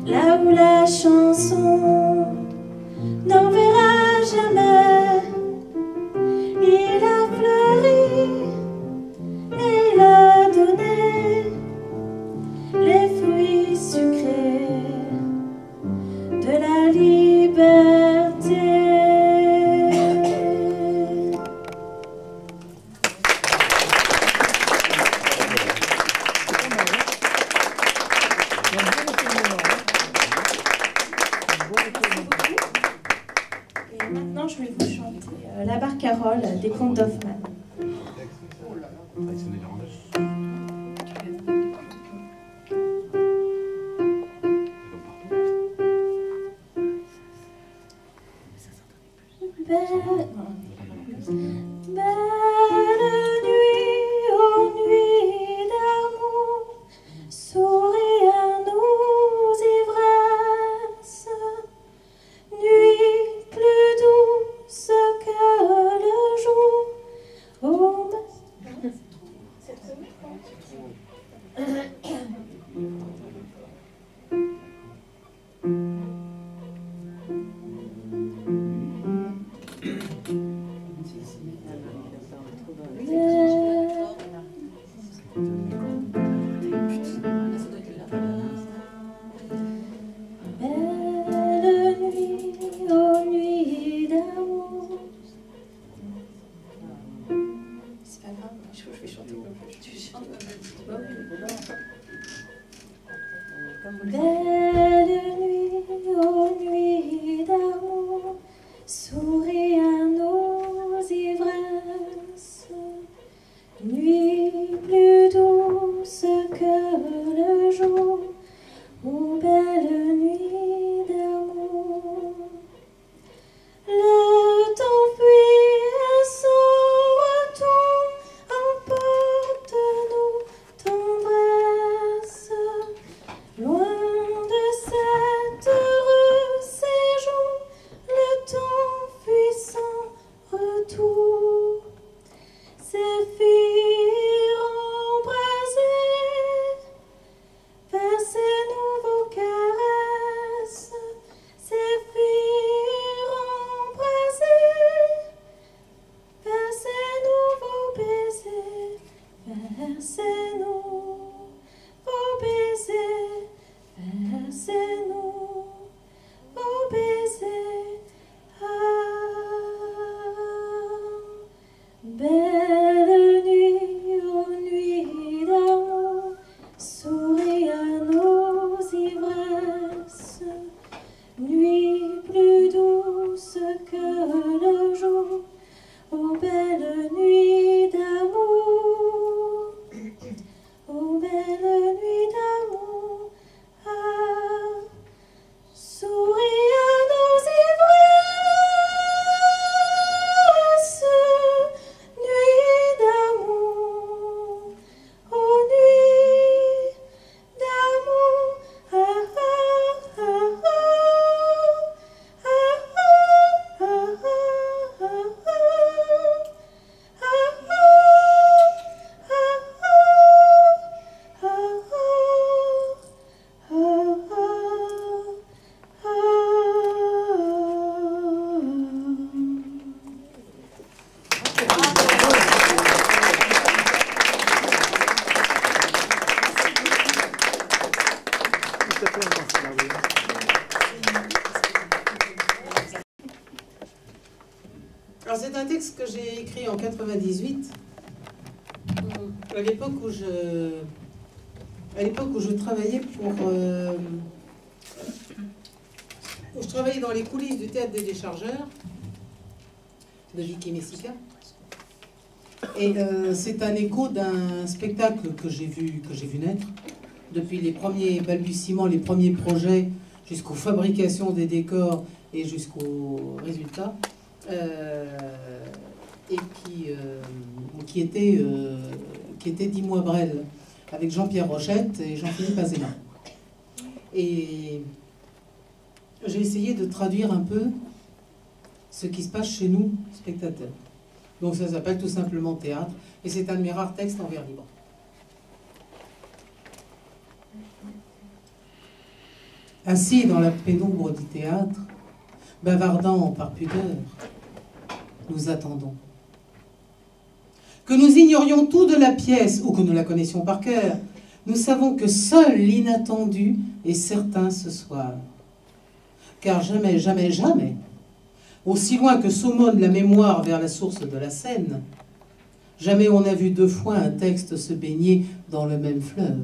là où la chanson n'enverra jamais. Il a fleuri et il a donné les fruits sucrés de la liberté. Et maintenant, je vais vous chanter la barcarolle des contes d'Hoffmann. Belle nuit, ô nuit d'amour, souris à nos ivresses, nuit plus douce que le jour. Oh, belle nuit, ô nuit d'amour. C'est pas grave, je vais chanter comme tu chantes. Belle nuit, ô nuit d'amour, souris à nos ivresses, nuit plus douce que le jour. Oh, belle nuit d'amour. Le temps fuit et son retour emporte nos tendresses, loin de cet heureux séjour. Le temps fuit que le jour. Ô belle nuit d'amour, ô belle nuit d'amour, ah, souris à nos ivresses, nuit d'amour, ô nuit d'amour, ah, ah, ah, ah, ah, ah, ah, ah, ah. Alors c'est un texte que j'ai écrit en 98, à l'époque où je travaillais où je travaillais dans les coulisses du théâtre des Déchargeurs de Vicky Messica. Et c'est un écho d'un spectacle que j'ai vu naître, depuis les premiers balbutiements, les premiers projets, jusqu'aux fabrications des décors et jusqu'aux résultats. Et qui était 10 mois Brel, avec Jean-Pierre Rochette et Jean-Philippe Azéma. Et j'ai essayé de traduire un peu ce qui se passe chez nous, spectateurs. Donc ça s'appelle tout simplement théâtre, et c'est un de mes rares textes en vers libre. Assis dans la pénombre du théâtre, bavardant par pudeur, nous attendons. Que nous ignorions tout de la pièce ou que nous la connaissions par cœur, nous savons que seul l'inattendu est certain ce soir. Car jamais, jamais, jamais, aussi loin que s'aumône la mémoire vers la source de la Seine, jamais on n'a vu deux fois un texte se baigner dans le même fleuve.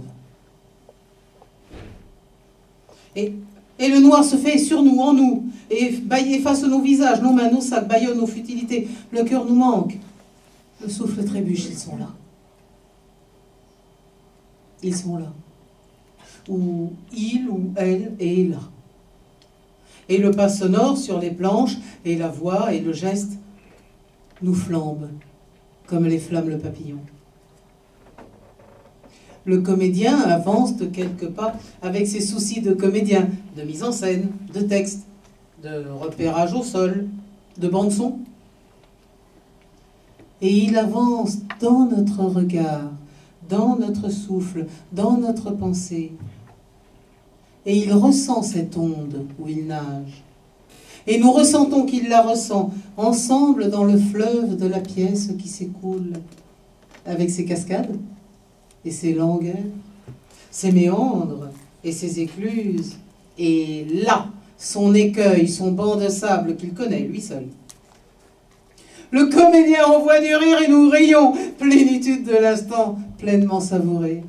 Et le noir se fait sur nous, en nous, et efface nos visages, nos mains, nos sacs, bâillonne nos futilités. Le cœur nous manque. Le souffle trébuche, ils sont là. Ils sont là. Ou il ou elle est là. Et le pas sonore sur les planches, et la voix et le geste nous flambent, comme les flammes le papillon. Le comédien avance de quelques pas avec ses soucis de comédien, de mise en scène, de texte, de repérage au sol, de bande-son. Et il avance dans notre regard, dans notre souffle, dans notre pensée. Et il ressent cette onde où il nage. Et nous ressentons qu'il la ressent, ensemble dans le fleuve de la pièce qui s'écoule, avec ses cascades et ses langueurs, ses méandres et ses écluses, et là, son écueil, son banc de sable qu'il connaît, lui seul. Le comédien envoie du rire et nous rions, plénitude de l'instant pleinement savourée.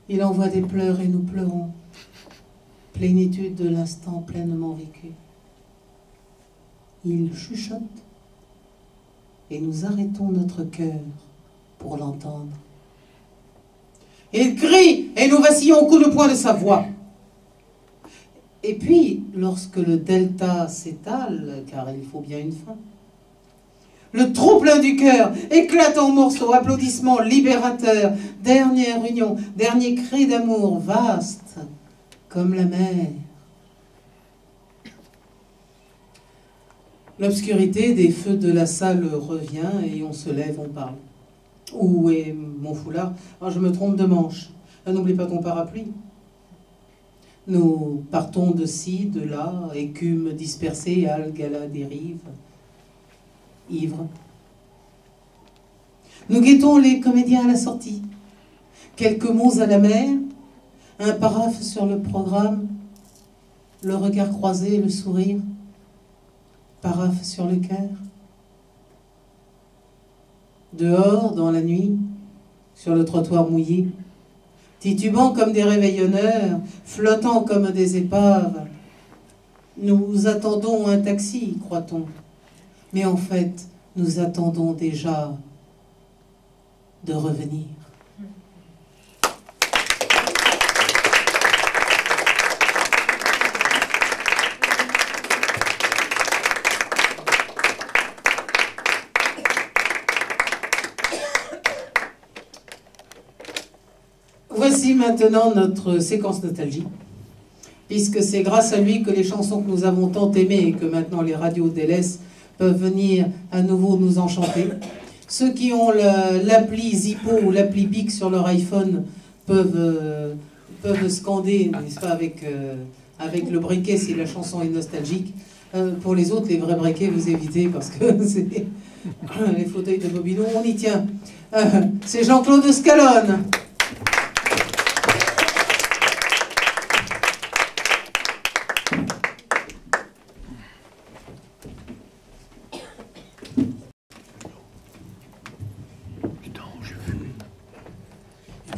Il envoie des pleurs et nous pleurons, plénitude de l'instant pleinement vécu. Il chuchote et nous arrêtons notre cœur pour l'entendre. Il crie et nous vacillons au coup de poing de sa voix. Et puis, lorsque le delta s'étale, car il faut bien une fin, le trop-plein du cœur éclate en morceaux, applaudissements libérateurs, dernière union, dernier cri d'amour vaste comme la mer. L'obscurité des feux de la salle revient et on se lève, on parle. Où est mon foulard? Ah, je me trompe de manche. Ah, n'oublie pas ton parapluie. Nous partons de ci, de là, écume dispersée, algues à la dérive, ivres. Nous guettons les comédiens à la sortie. Quelques mots à la mer, un paraphe sur le programme, le regard croisé, le sourire, paraphe sur le cœur. Dehors, dans la nuit, sur le trottoir mouillé, titubant comme des réveillonneurs, flottant comme des épaves, Nous attendons un taxi, croit-on. Mais en fait, nous attendons déjà de revenir. Voici maintenant notre séquence nostalgie, puisque c'est grâce à lui que les chansons que nous avons tant aimées et que maintenant les radios délaissent peuvent venir à nouveau nous enchanter. Ceux qui ont l'appli Zippo ou l'appli Bic sur leur iPhone peuvent scander, n'est-ce pas, avec le briquet si la chanson est nostalgique. Pour les autres, les vrais briquets, vous évitez parce que c'est les fauteuils de Bobino, on y tient. C'est Jean-Claude Scalone.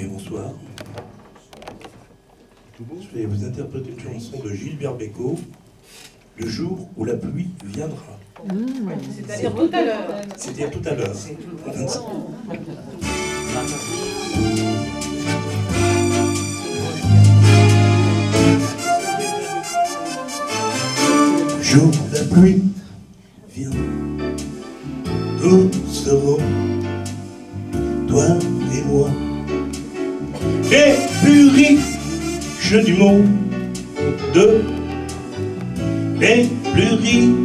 Bonsoir. Je vais vous interpréter une chanson de Gilbert Bécaud, Le jour où la pluie viendra. C'est-à-dire tout à l'heure. C'est-à-dire tout à l'heure. Le jour où la pluie vient, nous serons, toi et moi, les plus riches du monde, les plus riches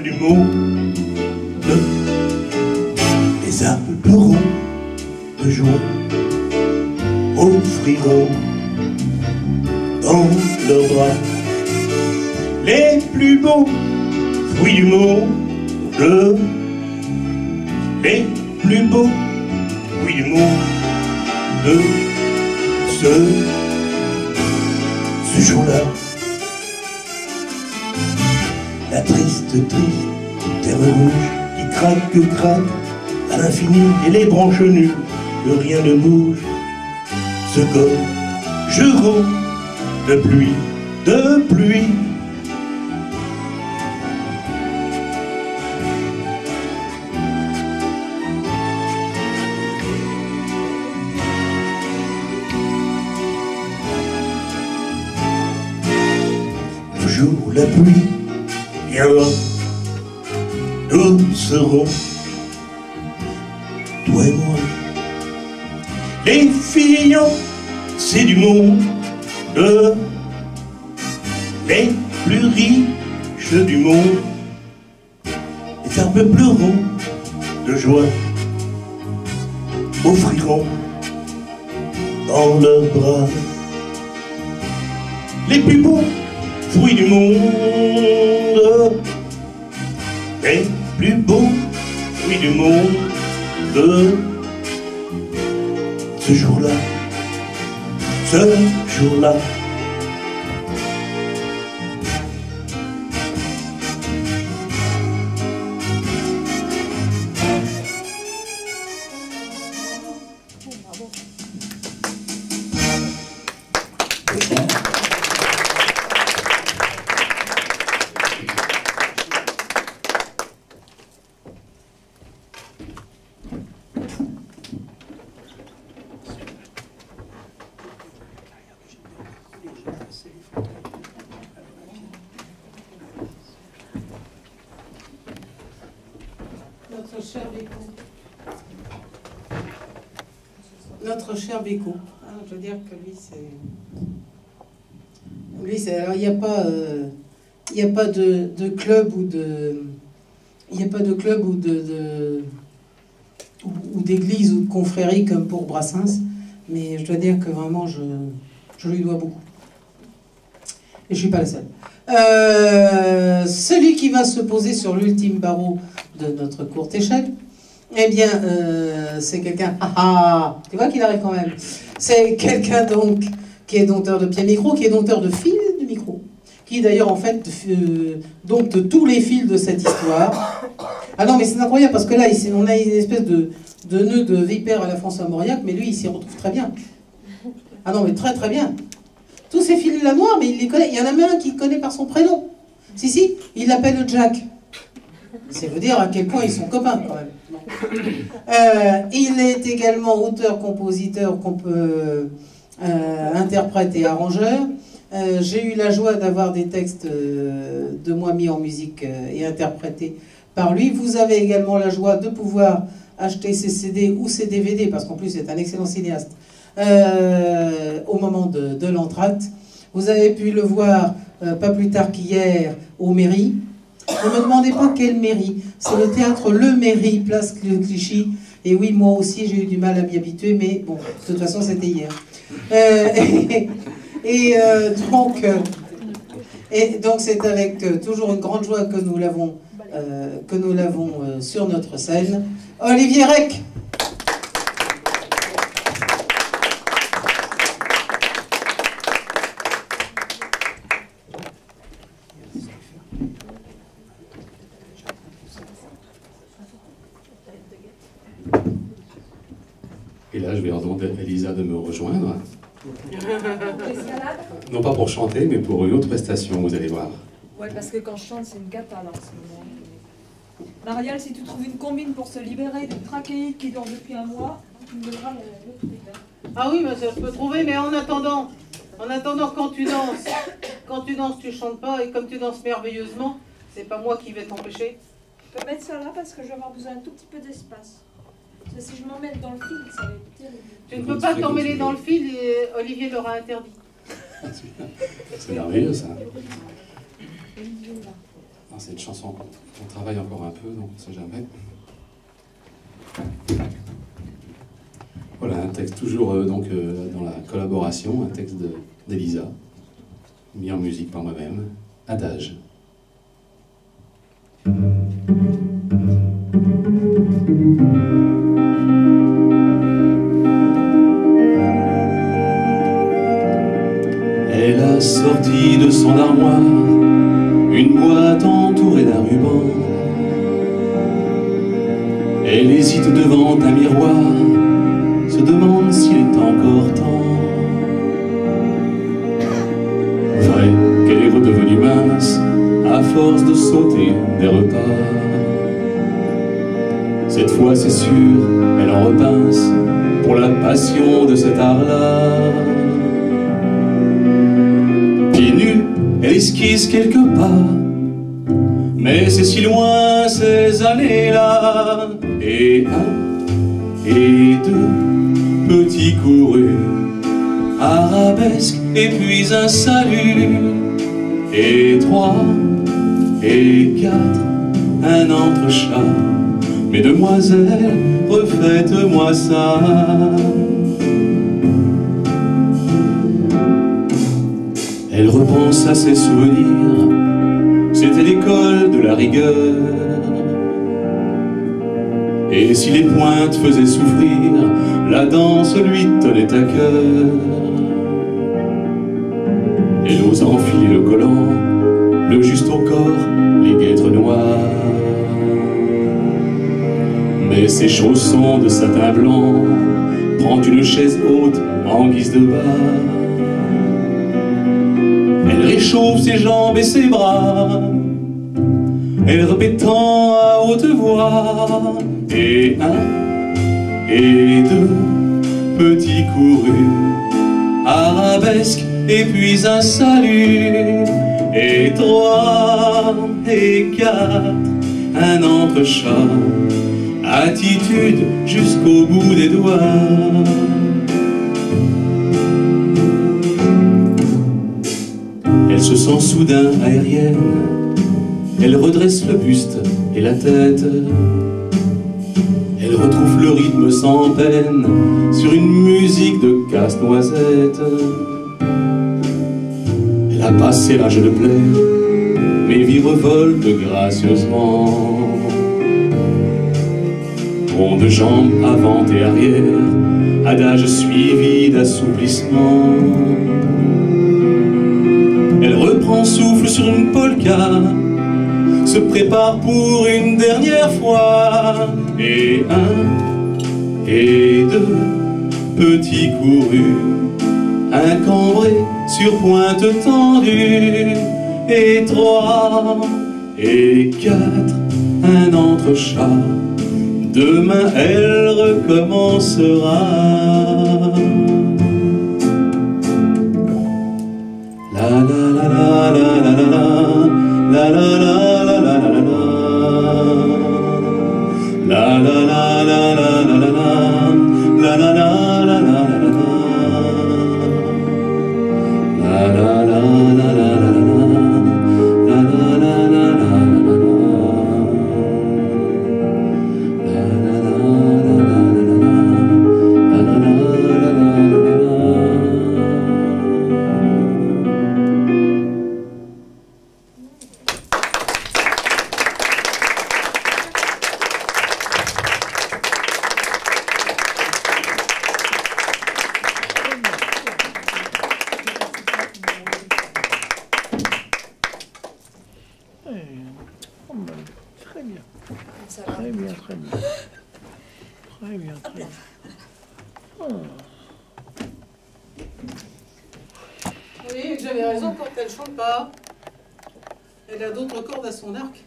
du monde. Les arbres pleureront de joie, offriront dans leurs bras les plus beaux fruits du monde, les plus beaux fruits du monde. Ce jour-là, la triste terre rouge qui craque à l'infini et les branches nues, que rien ne bouge, se gorgeront de pluie. Le jour où la pluie viendra, nous serons, toi et moi, les fiancés du monde, les plus riches du monde. Les arbres pleureront de joie, offriront dans leurs bras les plus beaux fruits du monde, les plus beaux fruits du monde. Ce jour-là, Notre cher Bécaud. Je veux dire que lui, c'est... Alors, il n'y a pas, de club ou de... Il n'y a pas de club ou d'église ou de confrérie comme pour Brassens, mais je dois dire que vraiment, je lui dois beaucoup. Et je ne suis pas la seule. Celui qui va se poser sur l'ultime barreau de notre courte échelle, eh bien, c'est quelqu'un... tu vois qu'il arrive quand même. C'est quelqu'un donc qui est dompteur de pied-micro, qui est dompteur de fil du micro, qui d'ailleurs en fait dompte tous les fils de cette histoire. Ah non, mais c'est incroyable parce que là, on a une espèce de nœud de vipère à la François Mauriac, mais lui, il s'y retrouve très bien. Ah non, mais très très bien. Tous ces fils-là noirs, mais il les connaît. Il y en a même un qu'il connaît par son prénom. Si, il l'appelle Jack. C'est vous dire à quel point ils sont copains quand même. Il est également auteur, compositeur, interprète et arrangeur. J'ai eu la joie d'avoir des textes de moi mis en musique et interprétés par lui. Vous avez également la joie de pouvoir acheter ses CD ou ses DVD, parce qu'en plus c'est un excellent cinéaste, au moment de l'entracte. Vous avez pu le voir pas plus tard qu'hier au Mairie. Ne me demandez pas quelle mairie. C'est le théâtre Le Mairie, place Clichy. Et oui, moi aussi j'ai eu du mal à m'y habituer, mais bon, de toute façon c'était hier. Donc c'est avec toujours une grande joie que nous l'avons sur notre scène. Olivier Rec. Et là, je vais demander à Elisa de me rejoindre. Non pas pour chanter, mais pour une autre prestation, vous allez voir. Ouais, parce que quand je chante, c'est une cata là en ce moment. Marielle, si tu trouves une combine pour se libérer d'une trachéite qui dure depuis un mois, tu me donneras le truc. Ah oui, mais ça je peux trouver, mais en attendant, quand tu danses, tu chantes pas, et comme tu danses merveilleusement, c'est pas moi qui vais t'empêcher. Je peux mettre ça là parce que je vais avoir besoin d'un tout petit peu d'espace. Parce que si je m'emmène dans le fil, ça va être terrible. Tu ne peux pas t'emmêler dans le fil et Olivier l'aura interdit. C'est merveilleux ça. C'est une chanson qu'on travaille encore un peu, donc on ne sait jamais. Voilà, un texte toujours dans la collaboration, un texte d'Elisa, mis en musique par moi-même, Adage. Elle a sorti de son armoire une boîte entourée d'un ruban. Elle hésite devant un miroir, se demande s'il est encore temps. Vrai qu'elle est redevenue mince à force de sauter des repas. Cette fois c'est sûr, elle en repince pour la passion de cet art-là. Pieds nus, elle esquisse quelques pas, mais c'est si loin ces années-là. Et un et deux petits courus, arabesque et puis un salut. Et trois et quatre, un entrechat. Mesdemoiselles, refaites-moi ça. Elle repense à ses souvenirs, c'était l'école de la rigueur. Et si les pointes faisaient souffrir, la danse lui tenait à cœur. Elle ose enfiler le collant, le juste au corps, les guêtres noires. Mais ses chaussons de satin blanc prend une chaise haute en guise de bar. Elle réchauffe ses jambes et ses bras, elle répétant à haute voix. Et un et deux petits courus, arabesque et puis un salut. Et trois et quatre, un entrechat, attitude jusqu'au bout des doigts. Elle se sent soudain aérienne, elle redresse le buste et la tête. Elle retrouve le rythme sans peine sur une musique de casse-noisette. Elle a passé l'âge de plaire, mais virevolte gracieusement. Rond de jambes avant et arrière, adage suivi d'assouplissement. Elle reprend souffle sur une polka, se prépare pour une dernière fois. Et un et deux petits courus, un cambré sur pointe tendue. et 3 et 4, un entrechat. Demain elle recommencera. La la la la la la la la la la la la la la. La la la la la la la la la la la la la la. La la la la la la la. Vous voyez que j'avais raison quand elle chante pas. Elle a d'autres cordes à son arc.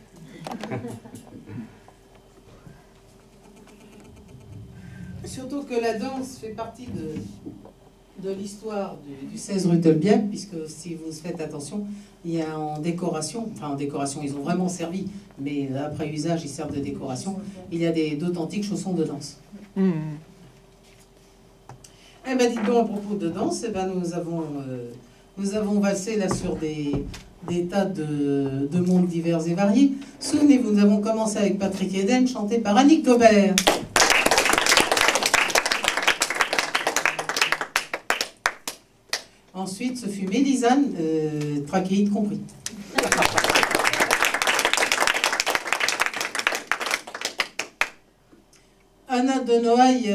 Surtout que la danse fait partie de l'histoire du 16 rue Tolbiac, puisque si vous faites attention, il y a en décoration, enfin en décoration, ils ont vraiment servi, mais après usage, ils servent de décoration, il y a d'authentiques chaussons de danse. Eh ben dites donc, à propos de danse, eh ben, nous avons valsé là sur des tas de mondes divers et variés. Souvenez-vous, nous avons commencé avec Patrick Eden, chanté par Annick Gobert. Ensuite, ce fut Mélisane, trachéite compris. Anna de Noailles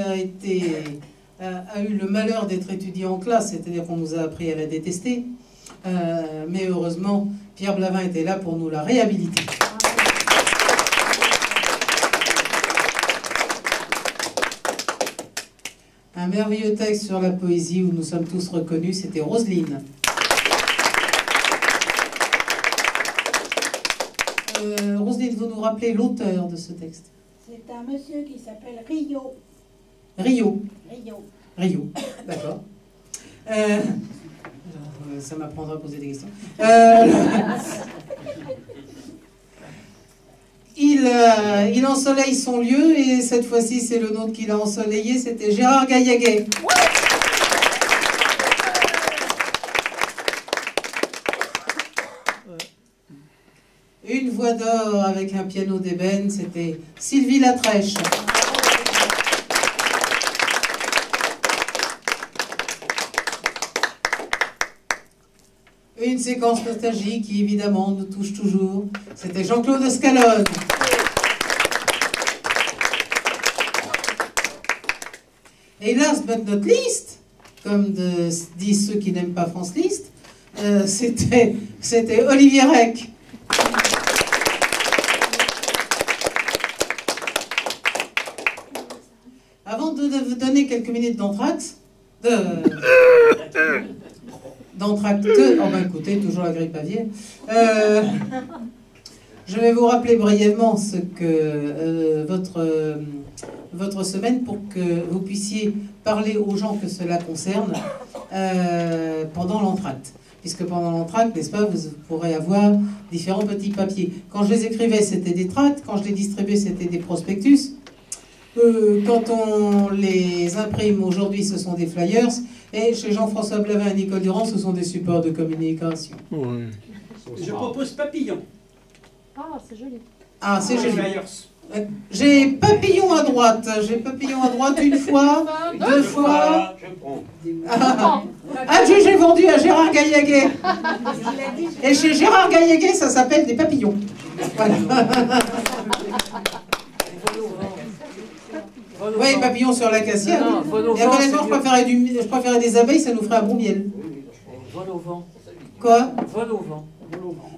a eu le malheur d'être étudiée en classe, c'est-à-dire qu'on nous a appris à la détester. Mais heureusement, Pierre Blavin était là pour nous la réhabiliter. Un merveilleux texte sur la poésie où nous sommes tous reconnus, c'était Roselyne. Roselyne, vous nous rappelez l'auteur de ce texte? C'est un monsieur qui s'appelle Rio. Rio. Rio. Rio, d'accord. Ça m'apprendra à poser des questions. Il ensoleille son lieu, et cette fois-ci, c'est le nôtre qui l'a ensoleillé, c'était Gérard Gaillaguet. Une voix d'or avec un piano d'ébène, c'était Sylvie Latrèche. Une séquence nostalgique qui, évidemment, nous touche toujours. C'était Jean-Claude Escalone. Et last but not least, comme disent ceux qui n'aiment pas France List, c'était Olivier Rec. Avant de vous donner quelques minutes d'entracte, oh ben écoutez, toujours la grippe aviaire. Je vais vous rappeler brièvement ce que votre semaine, pour que vous puissiez parler aux gens que cela concerne pendant l'entracte. Puisque pendant l'entracte, n'est-ce pas, vous pourrez avoir différents petits papiers. Quand je les écrivais, c'était des tracts. Quand je les distribuais, c'était des prospectus. Quand on les imprime aujourd'hui, ce sont des flyers. Et chez Jean-François Blavin et Nicole Durand, ce sont des supports de communication. Oui. Je propose papillon. Ah, c'est joli. Ah, c'est joli. J'ai papillon à droite. J'ai papillon à droite une fois, deux fois. Ah, j'ai vendu à Gérard Gaillaguet. Et chez Gérard Gaillaguet, ça s'appelle des papillons. Voilà. Oui, papillons sur l'acacia. Et honnêtement, je préférais des abeilles, ça nous ferait un bon miel. Vol au vent. Quoi? Vol au vent.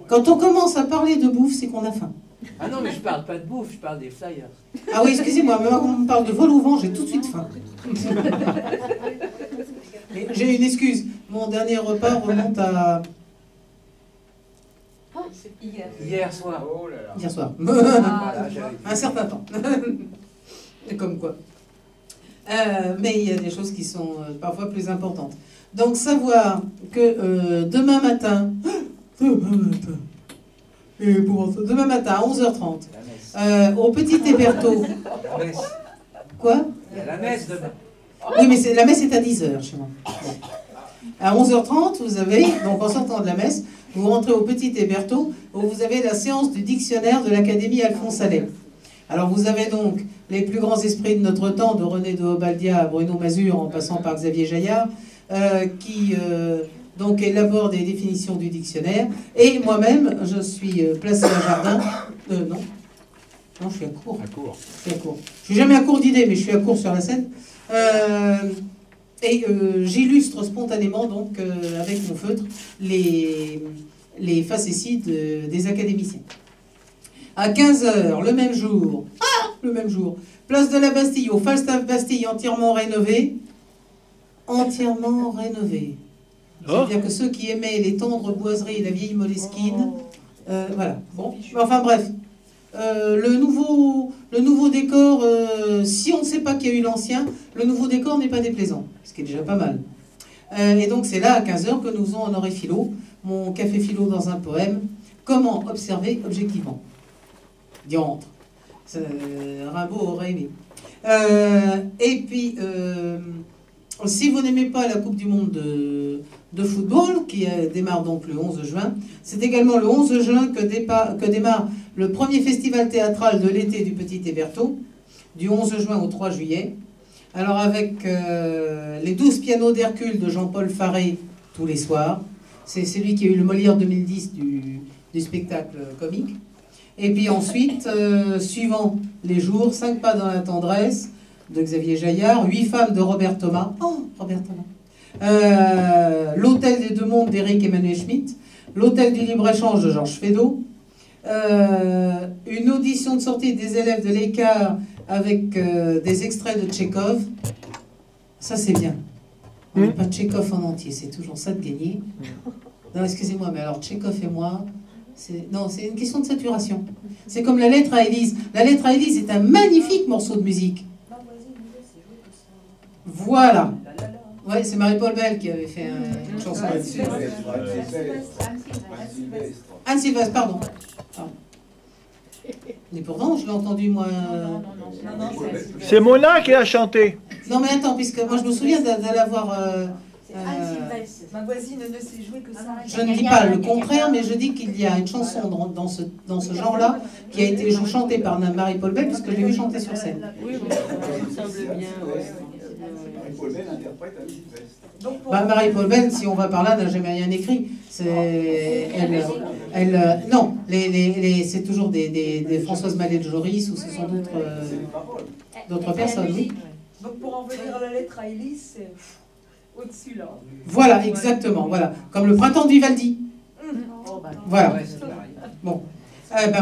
Quand on commence à parler de bouffe, c'est qu'on a faim. Ah non, mais je parle pas de bouffe, je parle des flyers. Ah oui, excusez-moi, mais quand on me parle de vol au vent, j'ai tout de suite faim. J'ai une excuse. Mon dernier repas remonte à Hier soir. Oh là là. Hier soir. Voilà, j'avais dit. Un certain temps. Comme quoi. Mais il y a des choses qui sont parfois plus importantes. Donc savoir que demain matin, demain matin à 11h30, au Petit Hébertot. La messe. Quoi? Il y a la messe demain. Oui, mais la messe est à 10h chez moi. Bon. À 11h30, vous avez, donc en sortant de la messe, vous rentrez au Petit Hébertot, où vous avez la séance du dictionnaire de l'Académie Alphonse Allais. Alors vous avez donc les plus grands esprits de notre temps, de René de Obaldia à Bruno Mazur, en passant par Xavier Jaillard, qui donc élaborent des définitions du dictionnaire. Et moi-même, je suis placé à Jardin. Non, je suis à court. Je suis à court. Je suis jamais à court d'idées, mais je suis à court sur la scène. Et j'illustre spontanément, donc, avec mon feutre, les facéties des académiciens. À 15h, le même jour, place de la Bastille, au Falstaff Bastille, entièrement rénové. Entièrement rénové. C'est-à-dire que ceux qui aimaient les tendres boiseries et la vieille Moleskine, voilà. Bon, enfin bref. Le nouveau décor, si on ne sait pas qu'il y a eu l'ancien, le nouveau décor n'est pas déplaisant, ce qui est déjà pas mal. Et donc c'est là, à 15h, que nous faisons Honoré Philo, mon café philo dans un poème. Comment observer objectivement? Diantre. Rimbaud aurait aimé. Et puis, si vous n'aimez pas la Coupe du Monde de football, qui démarre donc le 11 juin, c'est également le 11 juin que démarre le premier festival théâtral de l'été du Petit Hébertot, du 11 juin au 3 juillet. Alors avec les 12 pianos d'Hercule de Jean-Paul Faré tous les soirs. C'est celui qui a eu le Molière 2010 du spectacle comique. Et puis ensuite, suivant les jours, 5 pas dans la tendresse de Xavier Jaillard, 8 femmes de Robert Thomas. Oh, Robert Thomas. L'Hôtel des Deux Mondes d'Éric Emmanuel Schmitt. L'Hôtel du Libre-Échange de Georges Feydeau. Une audition de sortie des élèves de l'Écart avec des extraits de Tchekhov. Ça, c'est bien. On n'a pas Tchekhov en entier, c'est toujours ça de gagner. Non, excusez-moi, mais alors Tchekhov et moi, non, c'est une question de saturation. C'est comme la lettre à Élise. La lettre à Élise est un magnifique morceau de musique. Voilà. Ouais, c'est Marie-Paul Bell qui avait fait une chanson là-dessus. Anne Sylvestre, pardon. Mais pourtant, je l'ai entendu, moi. C'est Mona qui a chanté. Non, mais attends, puisque moi, je me souviens d'aller avoir... Ma voisine ne sait jouer que ça. Je ne dis pas le contraire, mais je dis qu'il y a une chanson dans ce genre-là qui a été chantée par Marie-Paul Bell, puisque je l'ai vu chanter sur scène. Oui, ça me semble bien. Marie-Paul Bell interprète Anne Sylvestre. Marie-Paul Bell, si on va par là, n'a jamais rien écrit. Non, c'est toujours des Françoise Mallet de Joris, ou ce sont d'autres personnes, oui. Donc pour en venir à la lettre à Élise, c'est au-dessus là. Voilà, exactement, voilà. Comme le printemps de Vivaldi. Voilà. Bon.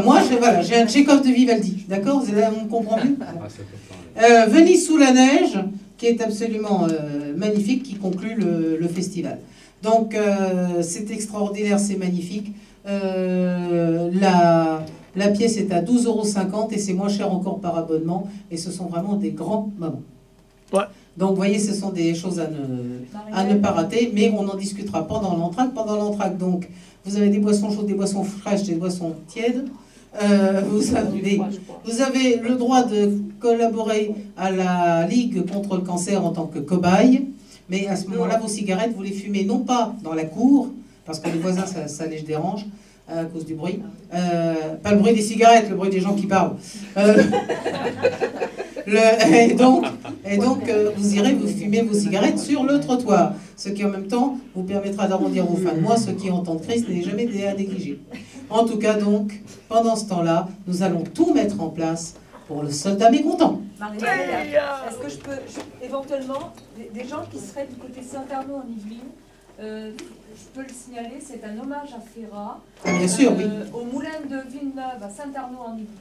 Moi, j'ai un Tchekhov de Vivaldi, d'accord? On comprend mieux? Venise sous la neige, qui est absolument magnifique, qui conclut le festival. Donc, c'est extraordinaire, c'est magnifique. La pièce est à 12,50 € et c'est moins cher encore par abonnement. Et ce sont vraiment des grands moments. Ouais. Donc, vous voyez, ce sont des choses à ne pas rater, mais on en discutera pendant l'entracte. Pendant l'entracte, donc, vous avez des boissons chaudes, des boissons fraîches, des boissons tièdes. Vous avez le droit de collaborer à la Ligue contre le cancer en tant que cobaye, mais à ce moment-là, vos cigarettes, vous les fumez non pas dans la cour, parce que les voisins, ça les dérange à cause du bruit. Pas le bruit des cigarettes, le bruit des gens qui parlent. Et donc, vous irez vous fumer vos cigarettes sur le trottoir, ce qui en même temps vous permettra d'arrondir vos fins de mois, ce qui en temps de crise n'est jamais à négliger. En tout cas donc, pendant ce temps-là, nous allons tout mettre en place pour le soldat mécontent. Marie-Hélène, est-ce que je peux éventuellement, des gens qui seraient du côté Saint-Arnaud en Yvelines, je peux le signaler, c'est un hommage à Ferrat. Bien sûr, oui. Au moulin de Villeneuve à Saint-Arnaud en Yvelines.